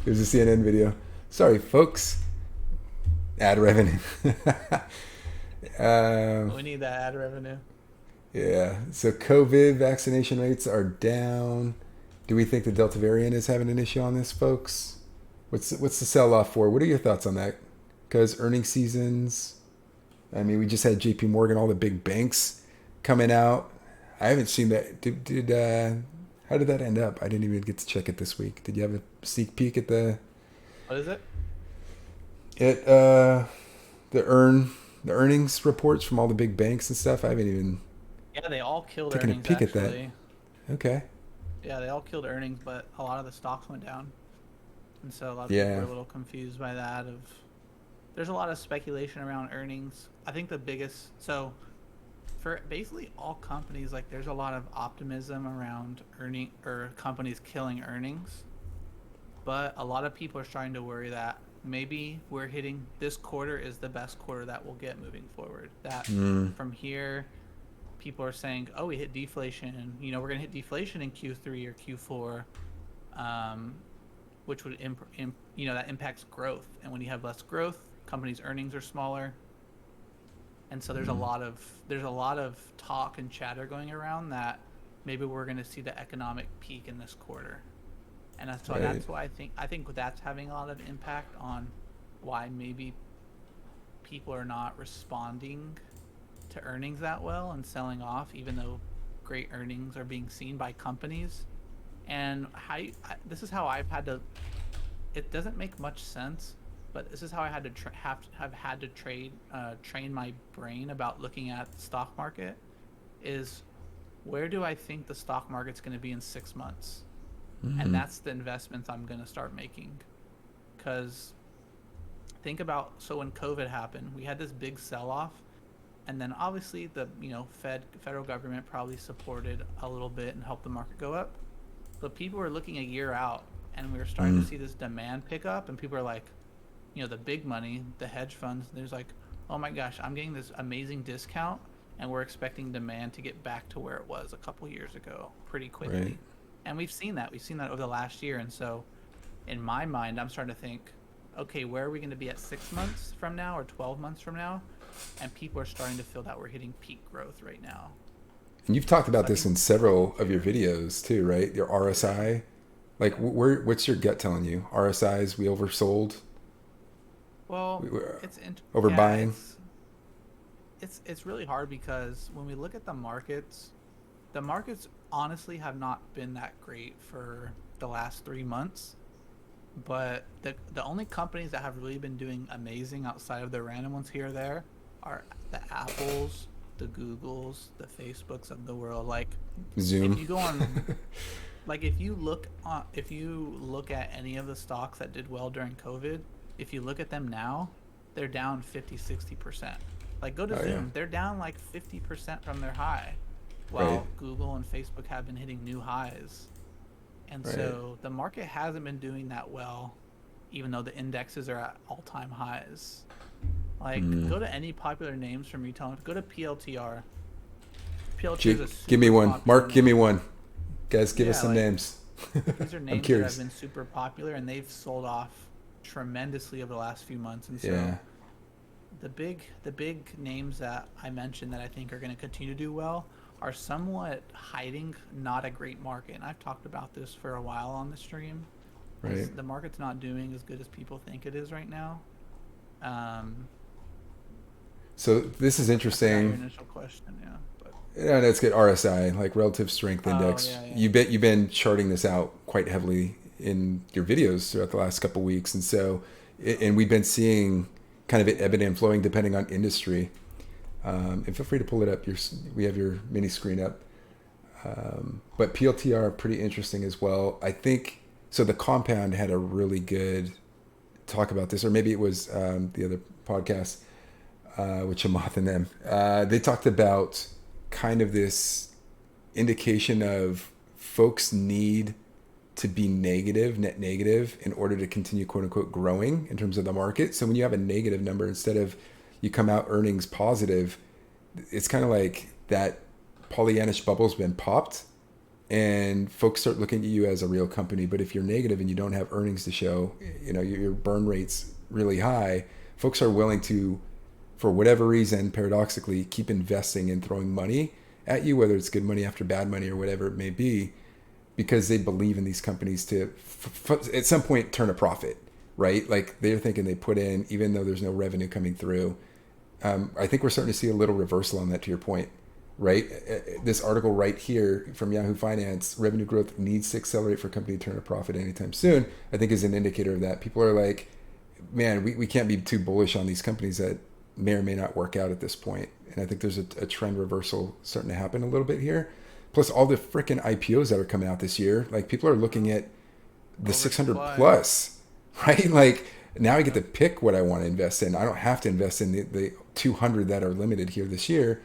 was a CNN video. Sorry, folks. Ad revenue. We need that ad revenue. Yeah. So COVID vaccination rates are down. Do we think the Delta variant is having an issue on this, folks? What's the sell off for? What are your thoughts on that? Because earnings seasons. I mean, we just had J.P. Morgan, all the big banks coming out. I haven't seen that. How did that end up? I didn't even get to check it this week. Did you have a sneak peek at What is it? the earnings reports from all the big banks and stuff? I haven't even Yeah, they all killed taken a earnings, peek actually. at that. Okay. Yeah, they all killed earnings, but a lot of the stocks went down. And so a lot of Yeah. people are a little confused by that. There's a lot of speculation around earnings. I think the biggest, so for basically all companies, like there's a lot of optimism around earning or companies killing earnings. But a lot of people are starting to worry that maybe we're hitting this quarter is the best quarter that we'll get moving forward. That from here, people are saying, oh, we hit deflation. You know, we're going to hit deflation in Q3 or Q4, which would, that impacts growth. And when you have less growth, companies' earnings are smaller. And so there's a lot of talk and chatter going around that maybe we're going to see the economic peak in this quarter. And that's why I think that's having a lot of impact on why maybe people are not responding to earnings that well and selling off, even though great earnings are being seen by companies. And this is how I've had to. It doesn't make much sense, but this is how I had to have had to train my brain about looking at the stock market. Is where do I think the stock market's going to be in 6 months? And that's the investments I'm going to start making. Because think about, so when COVID happened, we had this big sell-off, and then obviously the federal government probably supported a little bit and helped the market go up. But people were looking a year out, and we were starting to see this demand pick up, and people are like, the big money, the hedge funds, there's like, oh my gosh, I'm getting this amazing discount, and we're expecting demand to get back to where it was a couple years ago pretty quickly. Right. And we've seen that over the last year. And so in my mind, I'm starting to think, okay, where are we going to be at 6 months from now or 12 months from now? And people are starting to feel that we're hitting peak growth right now. And you've talked about this in several of your videos too, right? Your RSI. Like, what's your gut telling you? RSIs, we oversold? Well, it's overbuying? Yeah, it's really hard because when we look at the markets honestly have not been that great for the last 3 months. But the only companies that have really been doing amazing outside of the random ones here or there are the Apples, the Googles, the Facebooks of the world. Like Zoom. If you go on, like if you look at any of the stocks that did well during COVID, if you look at them now, they're down 50-60%. Like go to Zoom, yeah. They're down like 50% from their high. While Google and Facebook have been hitting new highs. And so the market hasn't been doing that well, even though the indexes are at all-time highs. Like, go to any popular names from retail. Go to PLTR. PLTR is a super give me one. Mark, name. give me one. Guys, give us some like, names. These are I'm names that curious. have been super popular, and they've sold off tremendously over the last few months. And so Yeah. the big names that I mentioned that I think are going to continue to do well are somewhat hiding not a great market. And I've talked about this for a while on the stream. Right. The market's not doing as good as people think it is right now. So this is interesting. Your initial question, yeah. But, Yeah, that's good. RSI, like relative strength index. Yeah. You've been charting this out quite heavily in your videos throughout the last couple of weeks, and so we've been seeing kind of it ebbing and flowing depending on industry. And feel free to pull it up. We have your mini screen up. But PLTR pretty interesting as well. I think so. The Compound had a really good talk about this, or maybe it was the other podcast with Chamath and them. They talked about kind of this indication of folks need to be net negative in order to continue quote unquote growing in terms of the market. So when you have a negative number, instead of you come out earnings positive, it's kind of like that Pollyannish bubble's been popped and folks start looking at you as a real company. But if you're negative and you don't have earnings to show, your burn rate's really high, folks are willing to, for whatever reason, paradoxically, keep investing and throwing money at you, whether it's good money after bad money or whatever it may be, because they believe in these companies to at some point turn a profit, right? Like they're thinking they put in, even though there's no revenue coming through. I think we're starting to see a little reversal on that, to your point, right? This article right here from Yahoo Finance, revenue growth needs to accelerate for a company to turn a profit anytime soon, I think is an indicator of that. People are like, man, we can't be too bullish on these companies that may or may not work out at this point. And I think there's a trend reversal starting to happen a little bit here. Plus all the freaking IPOs that are coming out this year, like people are looking at the 600 plus, right? Like now I get to pick what I want to invest in. I don't have to invest in the 200 that are limited here this year.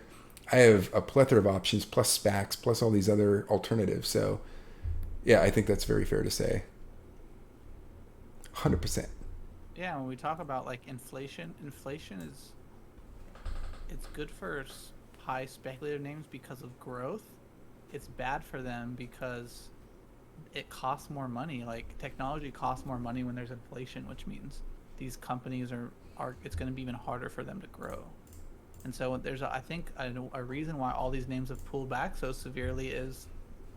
I have a plethora of options plus SPACs plus all these other alternatives. So yeah, I think that's very fair to say. 100%. Yeah, when we talk about like inflation is it's good for high speculative names because of growth. It's bad for them because it costs more money. Like technology costs more money when there's inflation, which means these companies are it's going to be even harder for them to grow. And so there's I think a reason why all these names have pulled back so severely is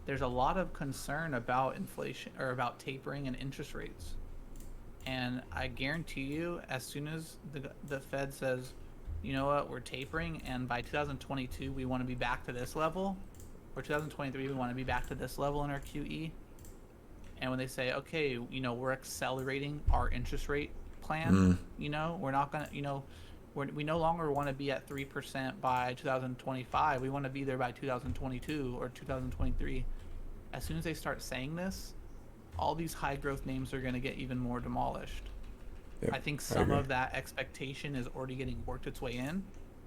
there's a lot of concern about inflation or about tapering and interest rates. And I guarantee you, as soon as the Fed says, you know what, we're tapering, and by 2022 we want to be back to this level, or 2023 we want to be back to this level in our QE, and when they say, okay, you know, we're accelerating our interest rate plan, you know, we're not gonna, you know, we no longer want to be at 3% by 2025. We want to be there by 2022 or 2023. As soon as they start saying this, all these high growth names are going to get even more demolished. Yep, I think some of that expectation is already getting worked its way in,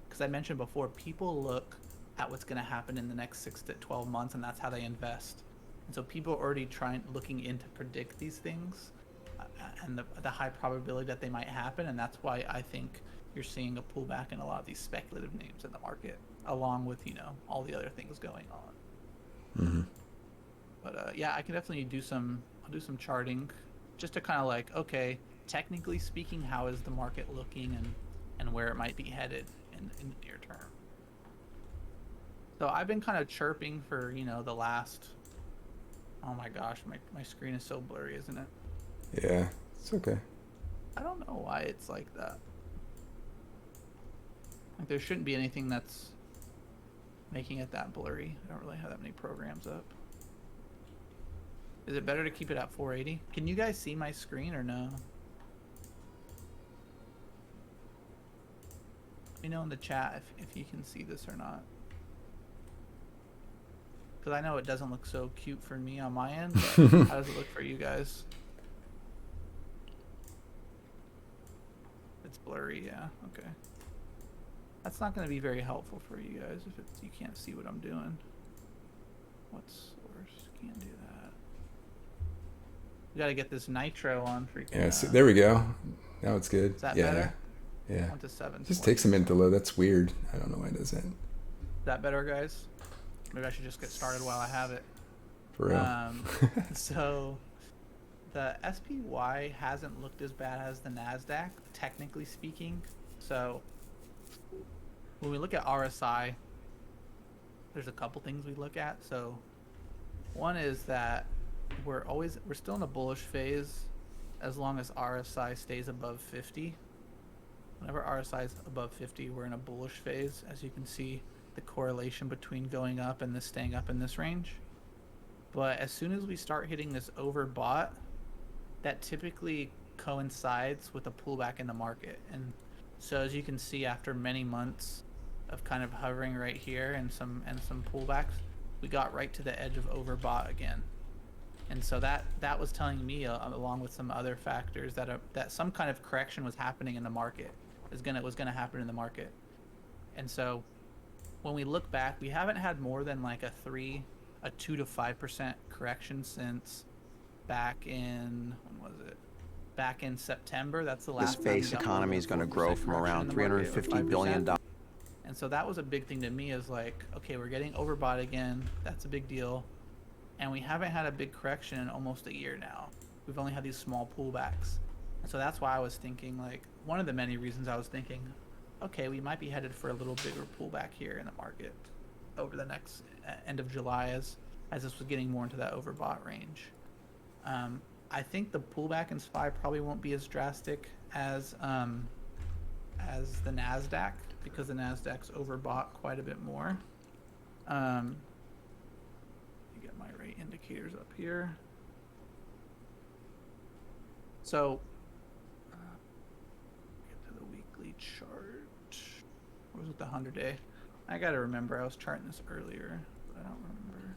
because I mentioned before, people look at what's going to happen in the next 6 to 12 months, and that's how they invest. And so people are already looking in to predict these things and the high probability that they might happen, and that's why I think you're seeing a pullback in a lot of these speculative names in the market, along with, you know, all the other things going on. But yeah, I can definitely I'll do some charting just to kind of like, okay, technically speaking, how is the market looking and where it might be headed in the near term. So I've been kind of chirping for, you know, the last, oh my gosh, my screen is so blurry, isn't it? Yeah, it's okay. I don't know why it's like that. Like there shouldn't be anything that's making it that blurry. I don't really have that many programs up. Is it better to keep it at 480? Can you guys see my screen or no? Let me know in the chat if you can see this or not. Because I know it doesn't look so cute for me on my end, but how does it look for you guys? It's blurry, yeah, okay. That's not going to be very helpful for you guys if you can't see what I'm doing. What's worse? Can't do that. We got to get this nitro on freaking. Yeah, so there we go. Now it's good. Is that yeah. better? Yeah. Went to 7. Just takes a minute to load. That's weird. I don't know why it does that. Is that better, guys? Maybe I should just get started while I have it. For real. So the SPY hasn't looked as bad as the NASDAQ, technically speaking. So when we look at RSI, there's a couple things we look at. So one is that we're still in a bullish phase as long as RSI stays above 50. Whenever RSI is above 50, we're in a bullish phase. As you can see, the correlation between going up and this staying up in this range. But as soon as we start hitting this overbought, that typically coincides with a pullback in the market. And so as you can see, after many months of kind of hovering right here and some pullbacks, we got right to the edge of overbought again. And so that was telling me, along with some other factors, that some kind of correction was happening in the market. Was gonna happen in the market. And so when we look back, we haven't had more than like a 2 to 5% correction since back in, when was it? Back in September. That's the last. This face economy is going to grow from around $350 billion. And so that was a big thing to me, is like, okay, we're getting overbought again. That's a big deal. And we haven't had a big correction in almost a year now. We've only had these small pullbacks. And so that's why I was thinking, like, one of the many reasons I was thinking, okay, we might be headed for a little bigger pullback here in the market. over the next end of July as this was getting more into that overbought range. I think the pullback in SPY probably won't be as drastic as the Nasdaq, because the Nasdaq's overbought quite a bit more. You get my rate indicators up here. So get to the weekly chart. What was it, the 100-day? I gotta remember, I was charting this earlier, but I don't remember.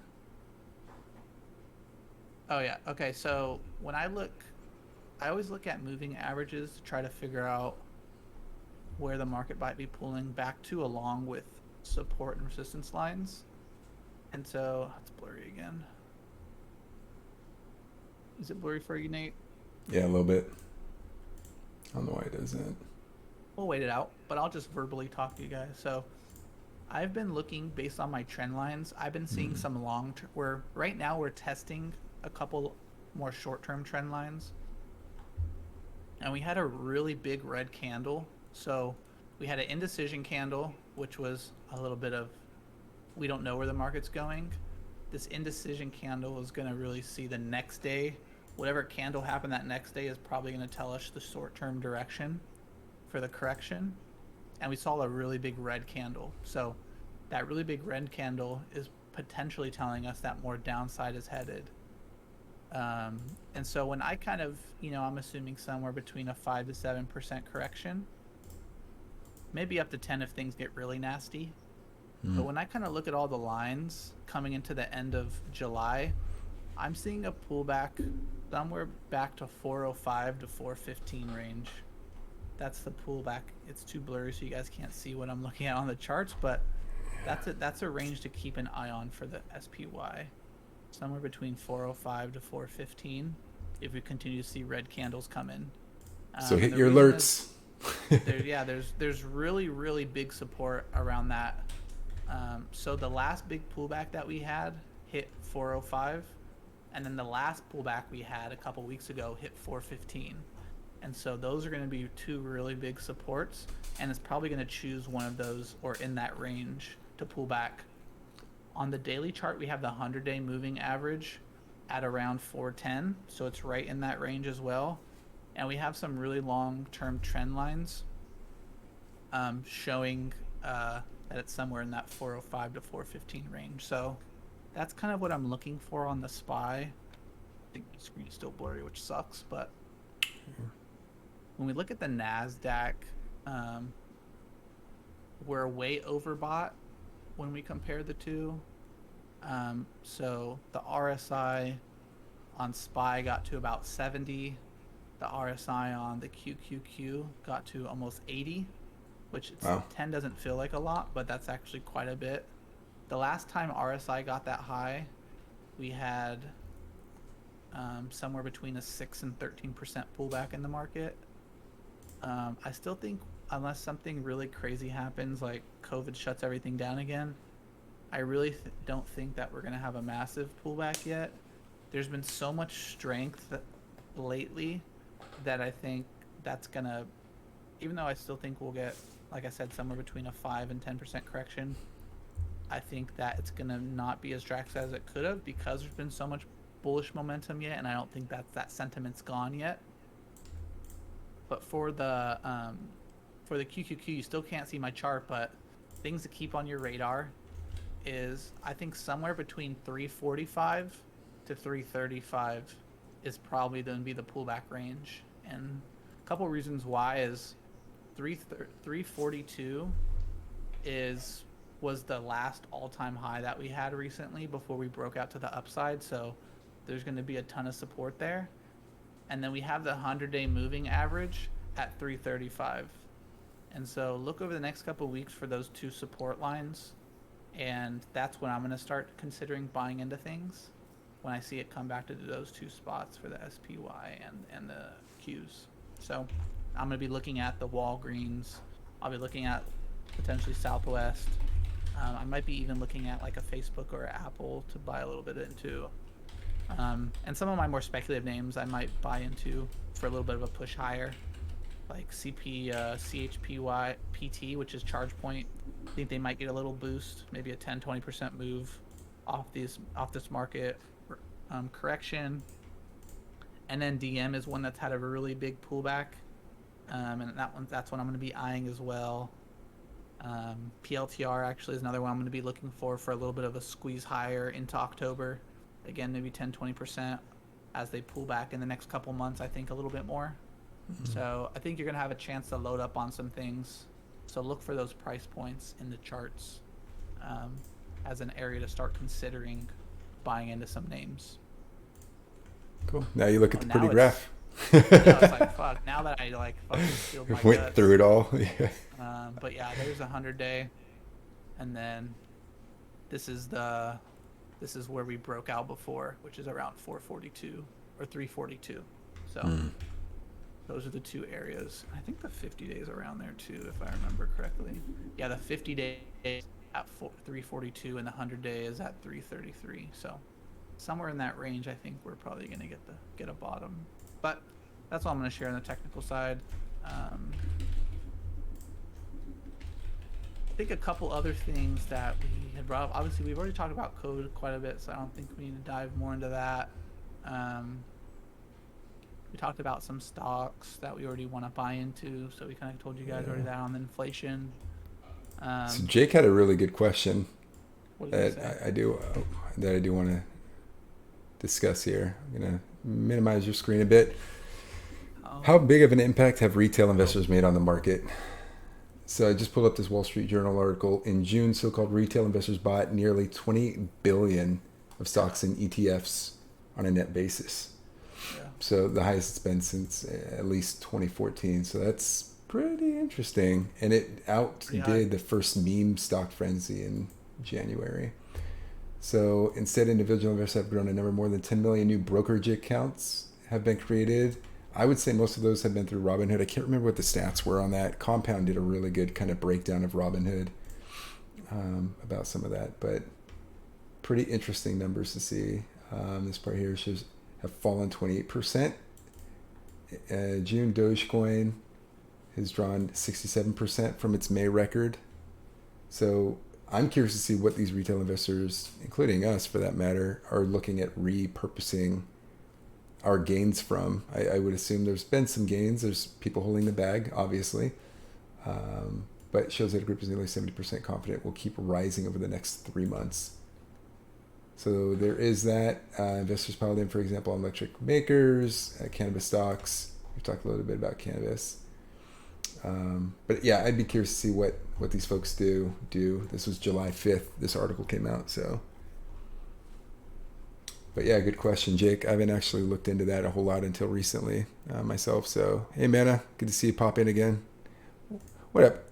Oh yeah, okay, so when I always look at moving averages to try to figure out where the market might be pulling back to, along with support and resistance lines. And so it's blurry again. Is it blurry for you, Nate? Yeah, a little bit. I don't know why it does that. We'll wait it out, but I'll just verbally talk to you guys. So I've been looking based on my trend lines. I've been seeing some where right now we're testing a couple more short-term trend lines. And we had a really big red candle. So we had an indecision candle, which was a little bit of, we don't know where the market's going. This indecision candle is going to really see the next day. Whatever candle happened that next day is probably going to tell us the short-term direction for the correction. And we saw a really big red candle. So that really big red candle is potentially telling us that more downside is headed. And so when I kind of, I'm assuming somewhere between a 5 to 7% correction, maybe up to 10 if things get really nasty. But when I kind of look at all the lines coming into the end of July, I'm seeing a pullback somewhere back to 405 to 415 range. That's the pullback. It's too blurry so you guys can't see what I'm looking at on the charts, but that's a range to keep an eye on for the SPY. Somewhere between 405 to 415 if we continue to see red candles come in. So hit your alerts. There's really, really big support around that. So the last big pullback that we had hit 405, and then the last pullback we had a couple weeks ago hit 415. And so those are going to be two really big supports, and it's probably going to choose one of those or in that range to pull back. On the daily chart, we have the 100-day moving average at around 410, so it's right in that range as well. And we have some really long-term trend lines showing that it's somewhere in that 405 to 415 range. So that's kind of what I'm looking for on the SPY. I think the screen's still blurry, which sucks, but when we look at the NASDAQ, we're way overbought when we compare the two. So the RSI on SPY got to about 70. The RSI on the QQQ got to almost 80, which 10 doesn't feel like a lot, but that's actually quite a bit. The last time RSI got that high, we had somewhere between a 6 and 13% pullback in the market. I still think unless something really crazy happens, like COVID shuts everything down again, I really don't think that we're going to have a massive pullback yet. There's been so much strength lately that I think that's going to, even though I still think we'll get, like I said, somewhere between a 5 and 10% correction, I think that it's going to not be as drastic as it could have because there's been so much bullish momentum yet, and I don't think that sentiment's gone yet. But for the QQQ, you still can't see my chart, but things to keep on your radar is I think somewhere between 345 to 335 is probably going to be the pullback range. And a couple reasons why is 342 was the last all-time high that we had recently before we broke out to the upside, so there's going to be a ton of support there. And then we have the 100-day moving average at 335. And so look over the next couple of weeks for those two support lines, and that's when I'm going to start considering buying into things, when I see it come back to those two spots for the SPY and the Qs. So I'm going to be looking at the Walgreens. I'll be looking at potentially Southwest. I might be even looking at like a Facebook or Apple to buy a little bit into. And some of my more speculative names I might buy into for a little bit of a push higher. like CHPY PT, which is charge point. I think they might get a little boost, maybe a 10-20% move off this market correction. And then DM is one that's had a really big pullback, and that's one I'm going to be eyeing as well. PLTR actually is another one I'm going to be looking for a little bit of a squeeze higher into October. Again, maybe 10-20% as they pull back in the next couple months, I think a little bit more. So I think you're going to have a chance to load up on some things. So look for those price points in the charts as an area to start considering buying into some names. Cool. Now you look at the pretty now graph. Yeah, it's like, fuck, now that I like fucking feel my Went guts. through it all. Yeah. But yeah, there's 100-day, and then this is where we broke out before, which is around 442 or 342. So those are the two areas. I think the 50 days around there too, if I remember correctly. Yeah, the 50 day at 342 and the 100-day is at 333. So somewhere in that range, I think we're probably going to get a bottom. But that's all I'm going to share on the technical side. I think a couple other things that we had brought up. Obviously, we've already talked about code quite a bit, so I don't think we need to dive more into that. We talked about some stocks that we already want to buy into, so we kind of told you guys already that on the inflation. So Jake had a really good question What did he say? that I do want to discuss here. I'm gonna minimize your screen a bit. How big of an impact have retail investors made on the market? So I just pulled up this Wall Street Journal article. In June, so-called retail investors bought nearly 20 billion of stocks and ETFs on a net basis. Yeah. So the highest it's been since at least 2014. So that's pretty interesting. And it outdid the first meme stock frenzy in January. So instead, individual investors have grown a number. More than 10 million new brokerage accounts have been created. I would say most of those have been through Robinhood. I can't remember what the stats were on that. Compound did a really good kind of breakdown of Robinhood about some of that, but pretty interesting numbers to see. This part here shows have fallen 28%. June Dogecoin has drawn 67% from its May record. So I'm curious to see what these retail investors, including us for that matter, are looking at repurposing our gains from. I would assume there's been some gains. There's people holding the bag, obviously. But it shows that a group is nearly 70% confident will keep rising over the next 3 months. So there is that. Investors piled in, for example, on electric makers, cannabis stocks. We've talked a little bit about cannabis. But yeah, I'd be curious to see what these folks do. This was July 5th. This article came out, so. But yeah, good question, Jake. I haven't actually looked into that a whole lot until recently myself. So, hey, Mana, good to see you pop in again. What up,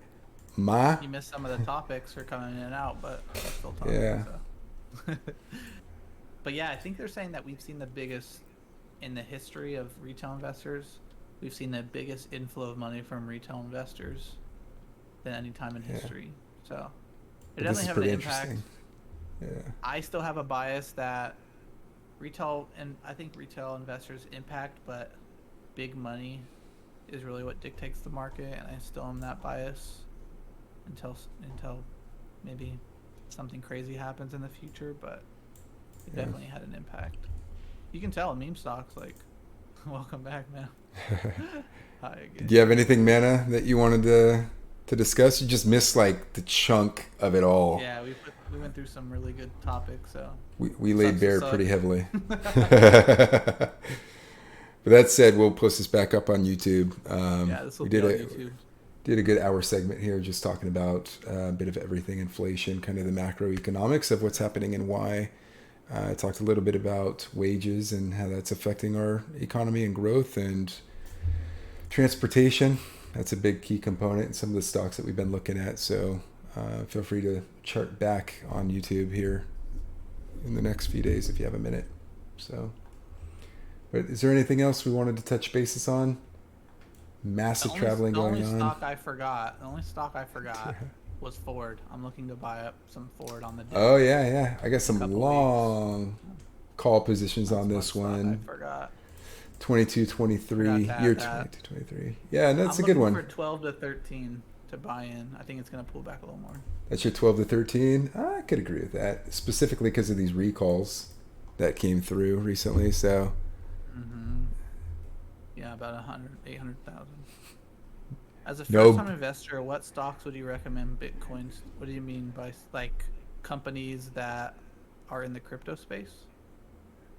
Ma? You missed some of the topics for coming in and out, but we're still talking. Yeah. So. But yeah, I think they're saying that we've seen the biggest in the history of retail investors. We've seen the biggest inflow of money from retail investors than any time in history. So it definitely have an impact. Yeah. I still have a bias that retail, and I think retail investors impact, but big money is really what dictates the market, and I still am that bias until maybe something crazy happens in the future, but it definitely had an impact. You can tell meme stocks, like, welcome back, man. Hi again. Did you have anything, Mana, that you wanted to discuss? You just missed like the chunk of it all. Yeah, we went through some really good topics, so we laid bare pretty heavily. But that said, we'll post this back up on YouTube. Yeah, this will be on YouTube. Did a good hour segment here just talking about a bit of everything, inflation, kind of the macroeconomics of what's happening and why. I talked a little bit about wages and how that's affecting our economy and growth, and transportation. That's a big key component in some of the stocks that we've been looking at. So feel free to chart back on YouTube here in the next few days if you have a minute. So, but is there anything else we wanted to touch bases on? Massive traveling going on. The only stock I forgot was Ford. I'm looking to buy up some Ford on the day. Oh yeah. I got some long call positions on this one. I forgot. 22, 23, Forgot to year add that. 22, 23. Yeah, that's I'm a good looking one. for 12 to 13 to buy in. I think it's going to pull back a little more. That's your 12 to 13. I could agree with that, specifically because of these recalls that came through recently. So, Yeah, about 800,000. As a No. first-time investor, what stocks would you recommend Bitcoins? What do you mean by like companies that are in the crypto space?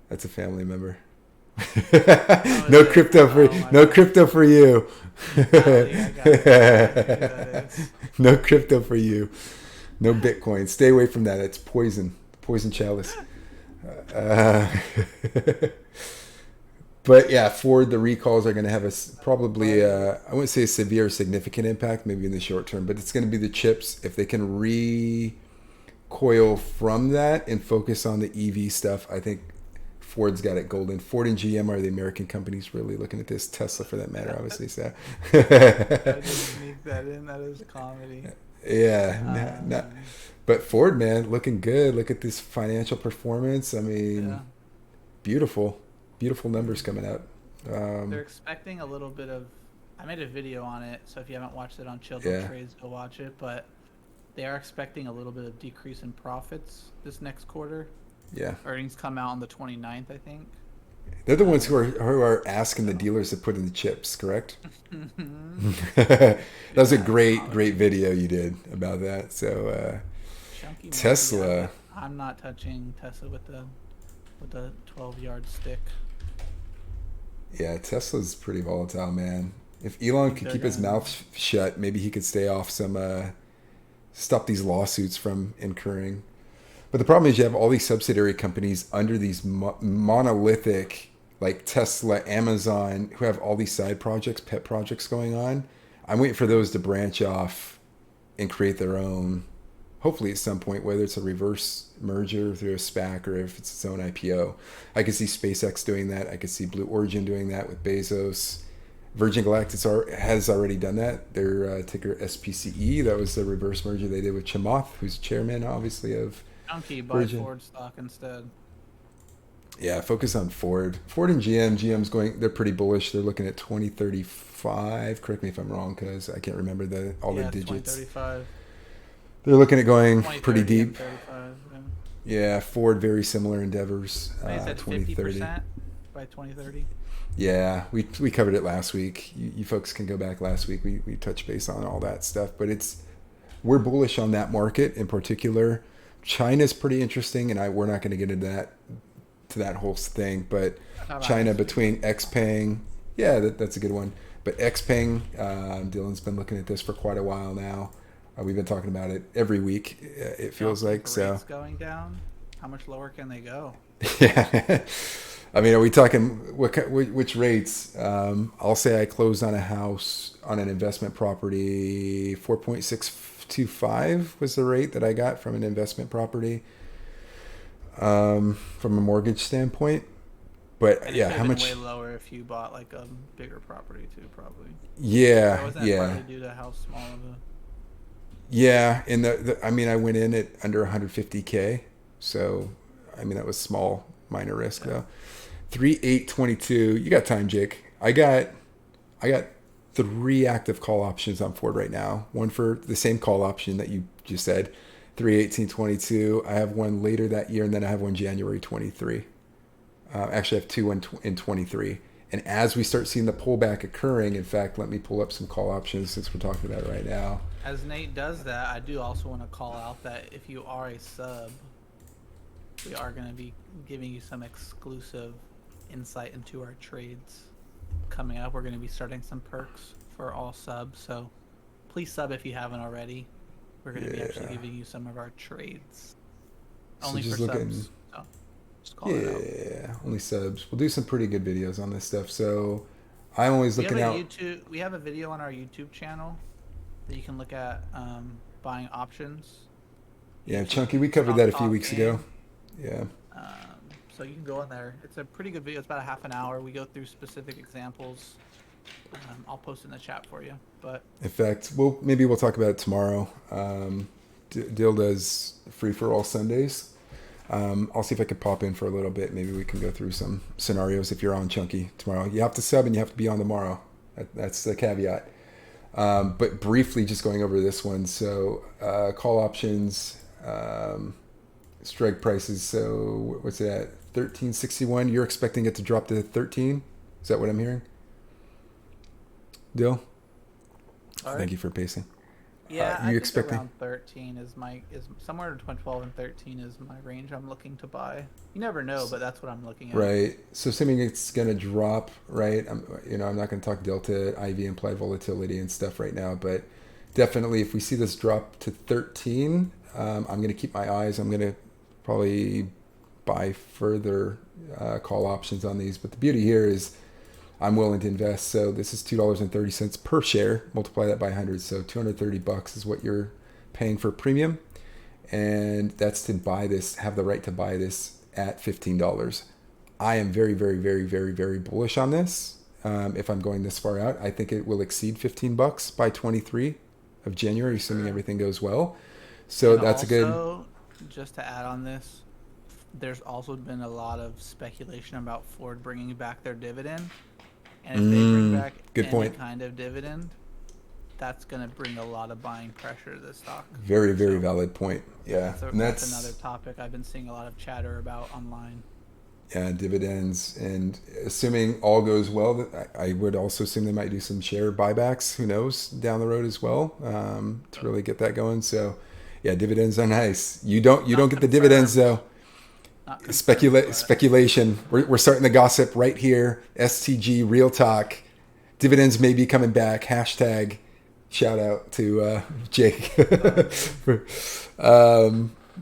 that's a family member. Oh, No is it? crypto for Oh, my no bad. crypto for you. I got it. I got it. Who that is. No crypto for you. No Bitcoin. Stay away from that. It's poison. Poison chalice. Uh, but yeah, Ford, the recalls are going to have probably, I wouldn't say a severe or significant impact, maybe in the short term, but it's going to be the chips. If they can recoil from that and focus on the EV stuff, I think Ford's got it golden. Ford and GM are the American companies really looking at this. Tesla, for that matter, obviously. So, I didn't sneak that in. That is comedy. yeah, but Ford, man, looking good. Look at this financial performance. I mean, Yeah. beautiful numbers coming out. They're expecting a little bit of. I made a video on it, so if you haven't watched it on Children Trades, go watch it. But they are expecting a little bit of decrease in profits this next quarter. Yeah, Earnings come out on the 29th, I think. they're the ones who are asking the dealers to put in the chips, correct? That was a great video you did about that. So Chunky Tesla. Monkey, I'm not touching Tesla with the 12-yard stick. Yeah, Tesla's pretty volatile, man. If Elon could keep his mouth shut, maybe he could stay off some, stop these lawsuits from incurring. But the problem is you have all these subsidiary companies under these monolithic, like Tesla, Amazon, who have all these side projects, pet projects going on. I'm waiting for those to branch off and create their own, hopefully at some point, whether it's a reverse merger through a SPAC or if it's its own IPO. I could see SpaceX doing that. I could see Blue Origin doing that with Bezos. Virgin Galactic has already done that. Their ticker SPCE, that was the reverse merger they did with Chamath, who's chairman, obviously, of Chunky, buy Virgin. Ford stock instead. Yeah, focus on Ford. Ford and GM. GM's they're pretty bullish. They're looking at 2035. Correct me if I'm wrong, because I can't remember all the digits. 2035. They're looking at going pretty deep. 35, Yeah, Ford, very similar endeavors. They said 2030. 50% by 2030. Yeah, we covered it last week. You folks can go back last week. We touched base on all that stuff, but we're bullish on that market in particular. China's pretty interesting, and we're not going to get into that whole thing. But China between Xpeng, yeah, that's a good one. But Xpeng, Dylan's been looking at this for quite a while now. We've been talking about it every week. It feels like so. Rates going down. How much lower can they go? Yeah. I mean, are we talking which rates? I'll say I closed on a house on an investment property. 4.625 was the rate that I got from an investment property, from a mortgage standpoint. But And yeah, how much? Way lower if you bought like a bigger property too, probably. Yeah, Wasn't that partly due to how small of a? Yeah, and I mean, I went in at under 150K, so I mean that was small, minor risk though. 3.822. You got time, Jake. I got 3 active call options on Ford right now. One for the same call option that you just said, 3.1822. I have one later that year, and then I have one January 23. Actually, I have 2 in 23. And as we start seeing the pullback occurring, in fact, let me pull up some call options since we're talking about it right now. As Nate does that, I do also want to call out that if you are a sub, we are going to be giving you some exclusive insight into our trades coming up. We're going to be starting some perks for all subs, so please sub if you haven't already. We're going to be actually giving you some of our trades. Only for subs. So just call it out. Yeah, only subs. We'll do some pretty good videos on this stuff. So I'm always looking out. We have a video on our YouTube channel that you can look at, buying options. Yeah, Chunky, we covered that a few weeks ago. Yeah. So you can go in there. It's a pretty good video. It's about a half an hour. We go through specific examples. I'll post it in the chat for you. But in fact, maybe we'll talk about it tomorrow. Dill does free for all Sundays. I'll see if I could pop in for a little bit. Maybe we can go through some scenarios if you're on Chunky tomorrow. You have to sub and you have to be on tomorrow. That's the caveat. But briefly, just going over this one. So call options, strike prices. So what's it at? 1361. You're expecting it to drop to 13? Is that what I'm hearing? Dill? Sorry? Thank you for pacing. Yeah, you I think expecting around 13 is somewhere between 12 and 13 is my range I'm looking to buy. You never know, but that's what I'm looking at. right? So assuming it's going to drop, right? I'm not going to talk delta, IV implied volatility and stuff right now, but definitely if we see this drop to 13, I'm going to keep my eyes. I'm going to probably buy further call options on these. But the beauty here is I'm willing to invest. So this is $2.30 per share. Multiply that by 100. So $230 is what you're paying for premium. And that's to buy this, have the right to buy this at $15. I am very, very, very, very, very bullish on this. If I'm going this far out, I think it will exceed $15 by 23 of January, assuming everything goes well. So And that's a also, good. just to add on this, there's also been a lot of speculation about Ford bringing back their dividend. And if they bring back good any point. kind of dividend, that's going to bring a lot of buying pressure to the stock. Very, very valid point. Yeah. So And that's another topic I've been seeing a lot of chatter about online. Yeah, dividends, and assuming all goes well, I would also assume they might do some share buybacks. Who knows, down the road as well, to really get that going. So, yeah, dividends are nice. You don't get the dividends though. Speculation. We're starting the gossip right here. STG real talk. Dividends may be coming back. Hashtag shout out to Jake.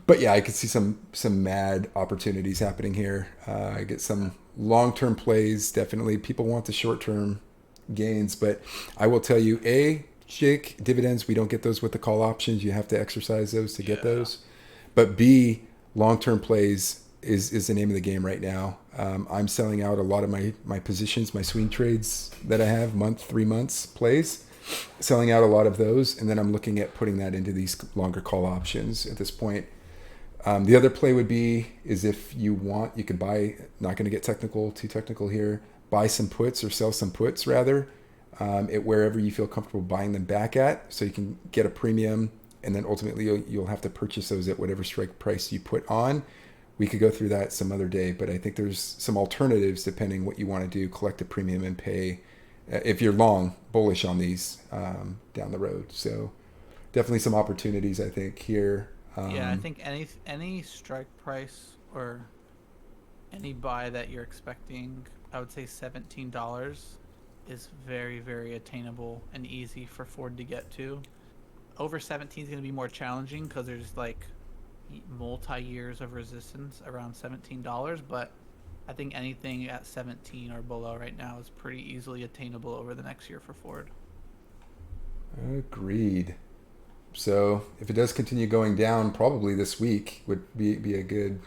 But yeah, I could see some mad opportunities happening here. I get some long-term plays. Definitely, people want the short-term gains, but I will tell you, Jake, dividends, we don't get those with the call options. You have to exercise those to get those. But B, long-term plays is the name of the game right now. I'm selling out a lot of my positions, my swing trades that I have, 3 months plays. Selling out a lot of those, and then I'm looking at putting that into these longer call options at this point. The other play would be is if you want, you could buy, not going to get too technical here, buy some puts or sell some puts rather, at wherever you feel comfortable buying them back at, so you can get a premium, and then ultimately you'll have to purchase those at whatever strike price you put on. We could go through that some other day, but I think there's some alternatives depending what you want to do, collect a premium and pay if you're bullish on these down the road. So definitely some opportunities, I think, here. Yeah, I think any strike price or any buy that you're expecting, I would say $17 is very, very attainable and easy for Ford to get to. Over 17 is going to be more challenging because there's like multi-years of resistance around $17, but I think anything at 17 or below right now is pretty easily attainable over the next year for Ford. Agreed. So if it does continue going down, probably this week would be a good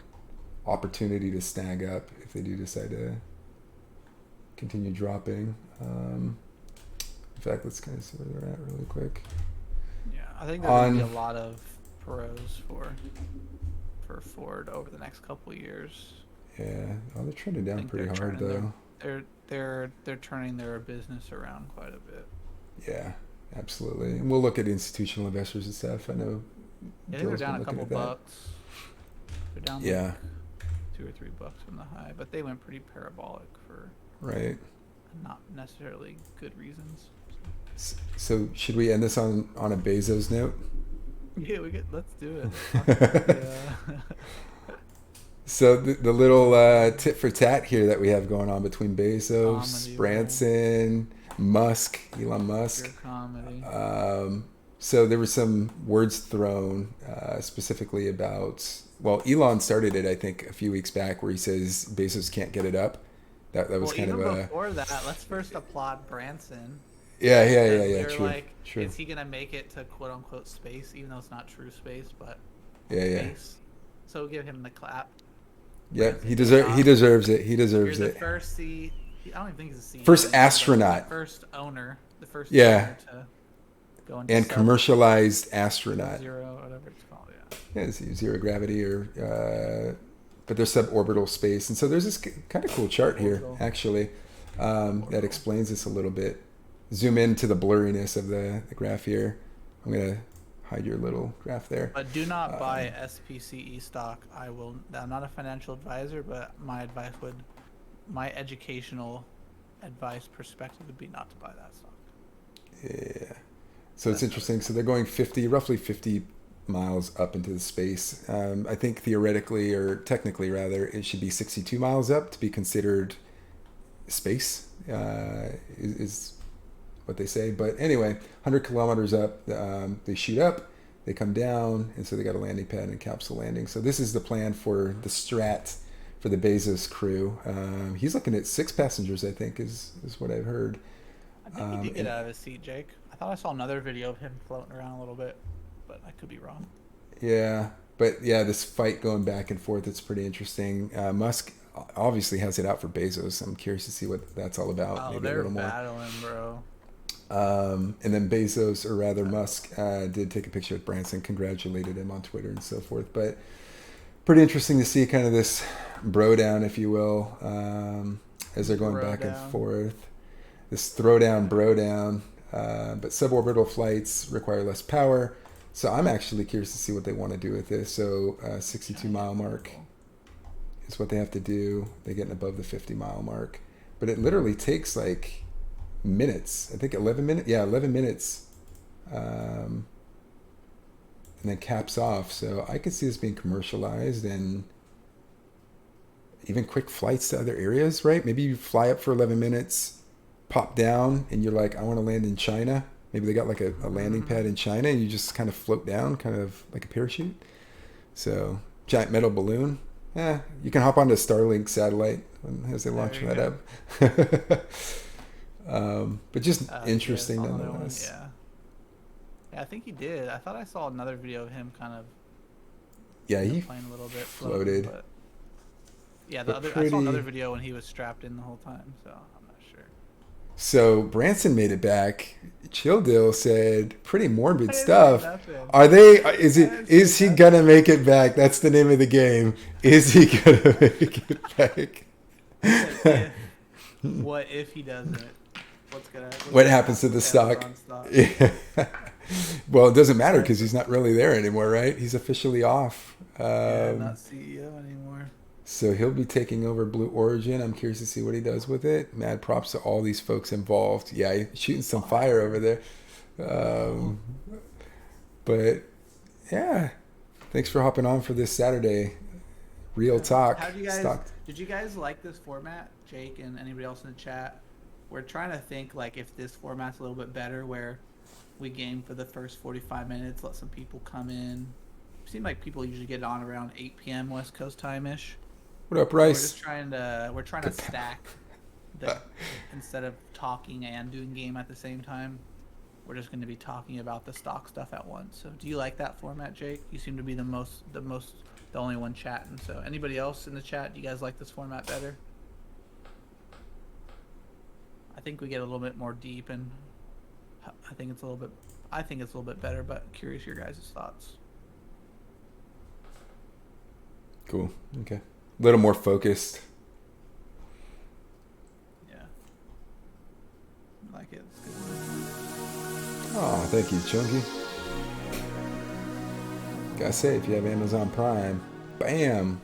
opportunity to snag up if they do decide to continue dropping. In fact, let's kind of see where they're at really quick. Yeah, I think there's going to be a lot of pros for Ford over the next couple of years. Yeah, they're trending down pretty hard though. They're turning their business around quite a bit. Yeah, absolutely. And we'll look at institutional investors and stuff. I know. Yeah, they're down a couple bucks. They're down like $2 or $3 from the high, but they went pretty parabolic for not necessarily good reasons. So should we end this on a Bezos note? Yeah, let's do it. So the little tit for tat here that we have going on between Bezos, Branson, Musk, Elon Musk. So there were some words thrown specifically about, well, Elon started it, I think, a few weeks back where he says Bezos can't get it up. That was kind of a... Before that, let's first applaud Branson. Yeah, true. Is he going to make it to quote-unquote space, even though it's not true space, but space? So give him the clap. Yeah, he deserves it. He deserves You're it. the first I don't even think he's a CEO. First astronaut. First owner. The first owner to go into and commercialized astronaut. Zero, whatever it's called, yeah, zero gravity or but they're suborbital space. And so there's this kind of cool chart here, actually, that explains this a little bit. Zoom into the blurriness of the graph here. I'm going to hide your little graph there. But do not buy SPCE stock. I'm not a financial advisor, but my educational advice perspective would be not to buy that stock. Yeah. So it's interesting. So they're going roughly 50 miles up into the space. I think theoretically, or technically rather, it should be 62 miles up to be considered space, is what they say. But anyway, 100 kilometers up, they shoot up, they come down, and so they got a landing pad and capsule landing. So this is the plan for the Strat for the Bezos crew. He's looking at 6 passengers, I think, is what I've heard. I think he did get out of his seat, Jake. I thought I saw another video of him floating around a little bit, but I could be wrong. Yeah, but yeah, this fight going back and forth, it's pretty interesting. Musk obviously has it out for Bezos. I'm curious to see what that's all about. Oh, maybe they're a little more. battling, bro. And then Bezos, or rather Musk, did take a picture with Branson, congratulated him on Twitter and so forth. But pretty interesting to see kind of this bro down, if you will, as they're going back and forth. This throwdown, bro down. But suborbital flights require less power. So I'm actually curious to see what they want to do with this. So 62 mile mark is what they have to do. They're getting above the 50 mile mark. But it literally takes like minutes. I think 11 minutes. Yeah, 11 minutes. And then caps off. So I could see this being commercialized and even quick flights to other areas, right? Maybe you fly up for 11 minutes, pop down, and you're like, I want to land in China. Maybe they got like a landing pad in China and you just kind of float down, kind of like a parachute. So giant metal balloon. Yeah, you can hop onto a Starlink satellite as they launch that up. But just interesting nonetheless. Yeah, I think he did. I thought I saw another video of him kind of he playing a little bit floated. But yeah, I saw another video when he was strapped in the whole time, so I'm not sure. So Branson made it back. Chill Dill said pretty morbid stuff. Are they? Is he gonna make it back? That's the name of the game. Is he gonna make it back? What if he doesn't? What happens to the stock? Yeah. Well, it doesn't matter because he's not really there anymore, right? He's officially off. Not CEO anymore. So he'll be taking over Blue Origin. I'm curious to see what he does with it. Mad props to all these folks involved. Yeah, he's shooting some fire over there. But yeah, thanks for hopping on for this Saturday. Real talk. Did you guys like this format, Jake and anybody else in the chat? We're trying to think like if this format's a little bit better where we game for the first 45 minutes, let some people come in. It seems like people usually get on around 8 p.m. West Coast time-ish. What up, Rice? We're trying to stack instead of talking and doing game at the same time. We're just going to be talking about the stock stuff at once. So, do you like that format, Jake? You seem to be the only one chatting. So, anybody else in the chat, do you guys like this format better? I think we get a little bit more deep, and I think it's a little bit better. But curious your guys' thoughts. Cool. Okay. A little more focused. Yeah. I like it. It's good. Oh, thank you, Chunky. Gotta say, if you have Amazon Prime, bam.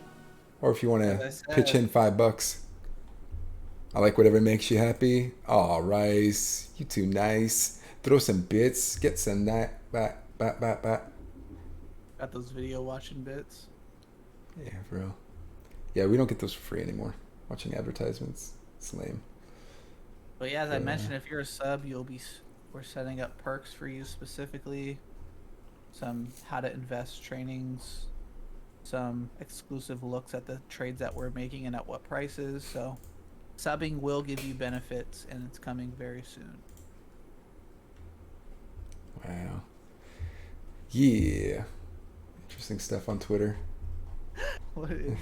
Or if you want to pitch in $5. I like whatever makes you happy. Oh, Rice, you too nice. Throw some bits. Get some bat. Got those video watching bits. Yeah, bro. Yeah, we don't get those for free anymore. Watching advertisements, it's lame. But yeah, as I mentioned, if you're a sub, we're setting up perks for you specifically. Some how to invest trainings, some exclusive looks at the trades that we're making and at what prices. So subbing will give you benefits, and it's coming very soon. Wow. Yeah. Interesting stuff on Twitter. What is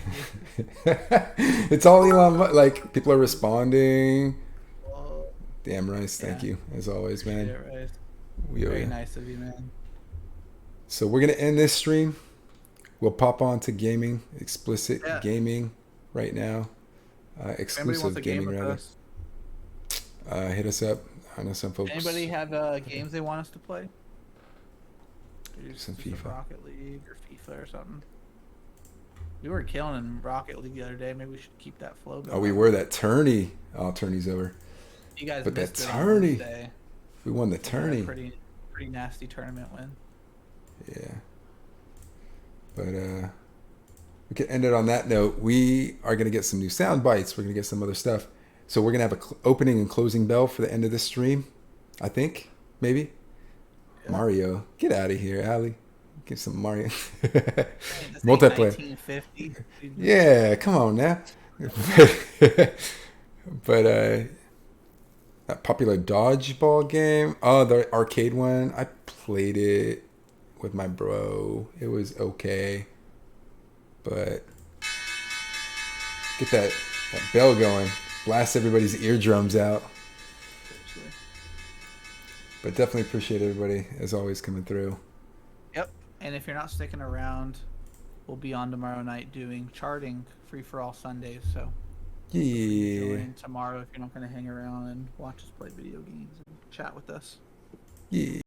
It's all Elon. Like, people are responding. Damn, Rice. Thank you as always, man. Very nice of you, man. So we're gonna end this stream. We'll pop on to gaming, explicit Yeah. gaming right now. If anybody wants Exclusive a game gaming, with rather. us, Hit us up. I know some folks. anybody have games they want us to play? Some Just FIFA. Rocket League or FIFA or something. We were killing in Rocket League the other day. Maybe we should keep that flow going. Oh, we were that tourney. Oh, tourney's over. You guys but missed that it on tourney. Wednesday. We won the We had a tourney. pretty nasty tournament win. Yeah. But we can end it on that note. We are going to get some new sound bites. We're going to get some other stuff. So we're going to have a opening and closing bell for the end of this stream. I think. Maybe. Yeah. Mario. Get out of here, Ali. Get some Mario. This Multiplayer. ain't 1950. Yeah, come on now. But that popular dodgeball game. Oh, the arcade one. I played it with my bro. It was okay. But get that bell going. Blast everybody's eardrums out. Seriously. But definitely appreciate everybody, as always, coming through. Yep. And if you're not sticking around, we'll be on tomorrow night doing charting free for all Sundays. So Yeah. join tomorrow if you're not going to hang around and watch us play video games and chat with us. Yeah.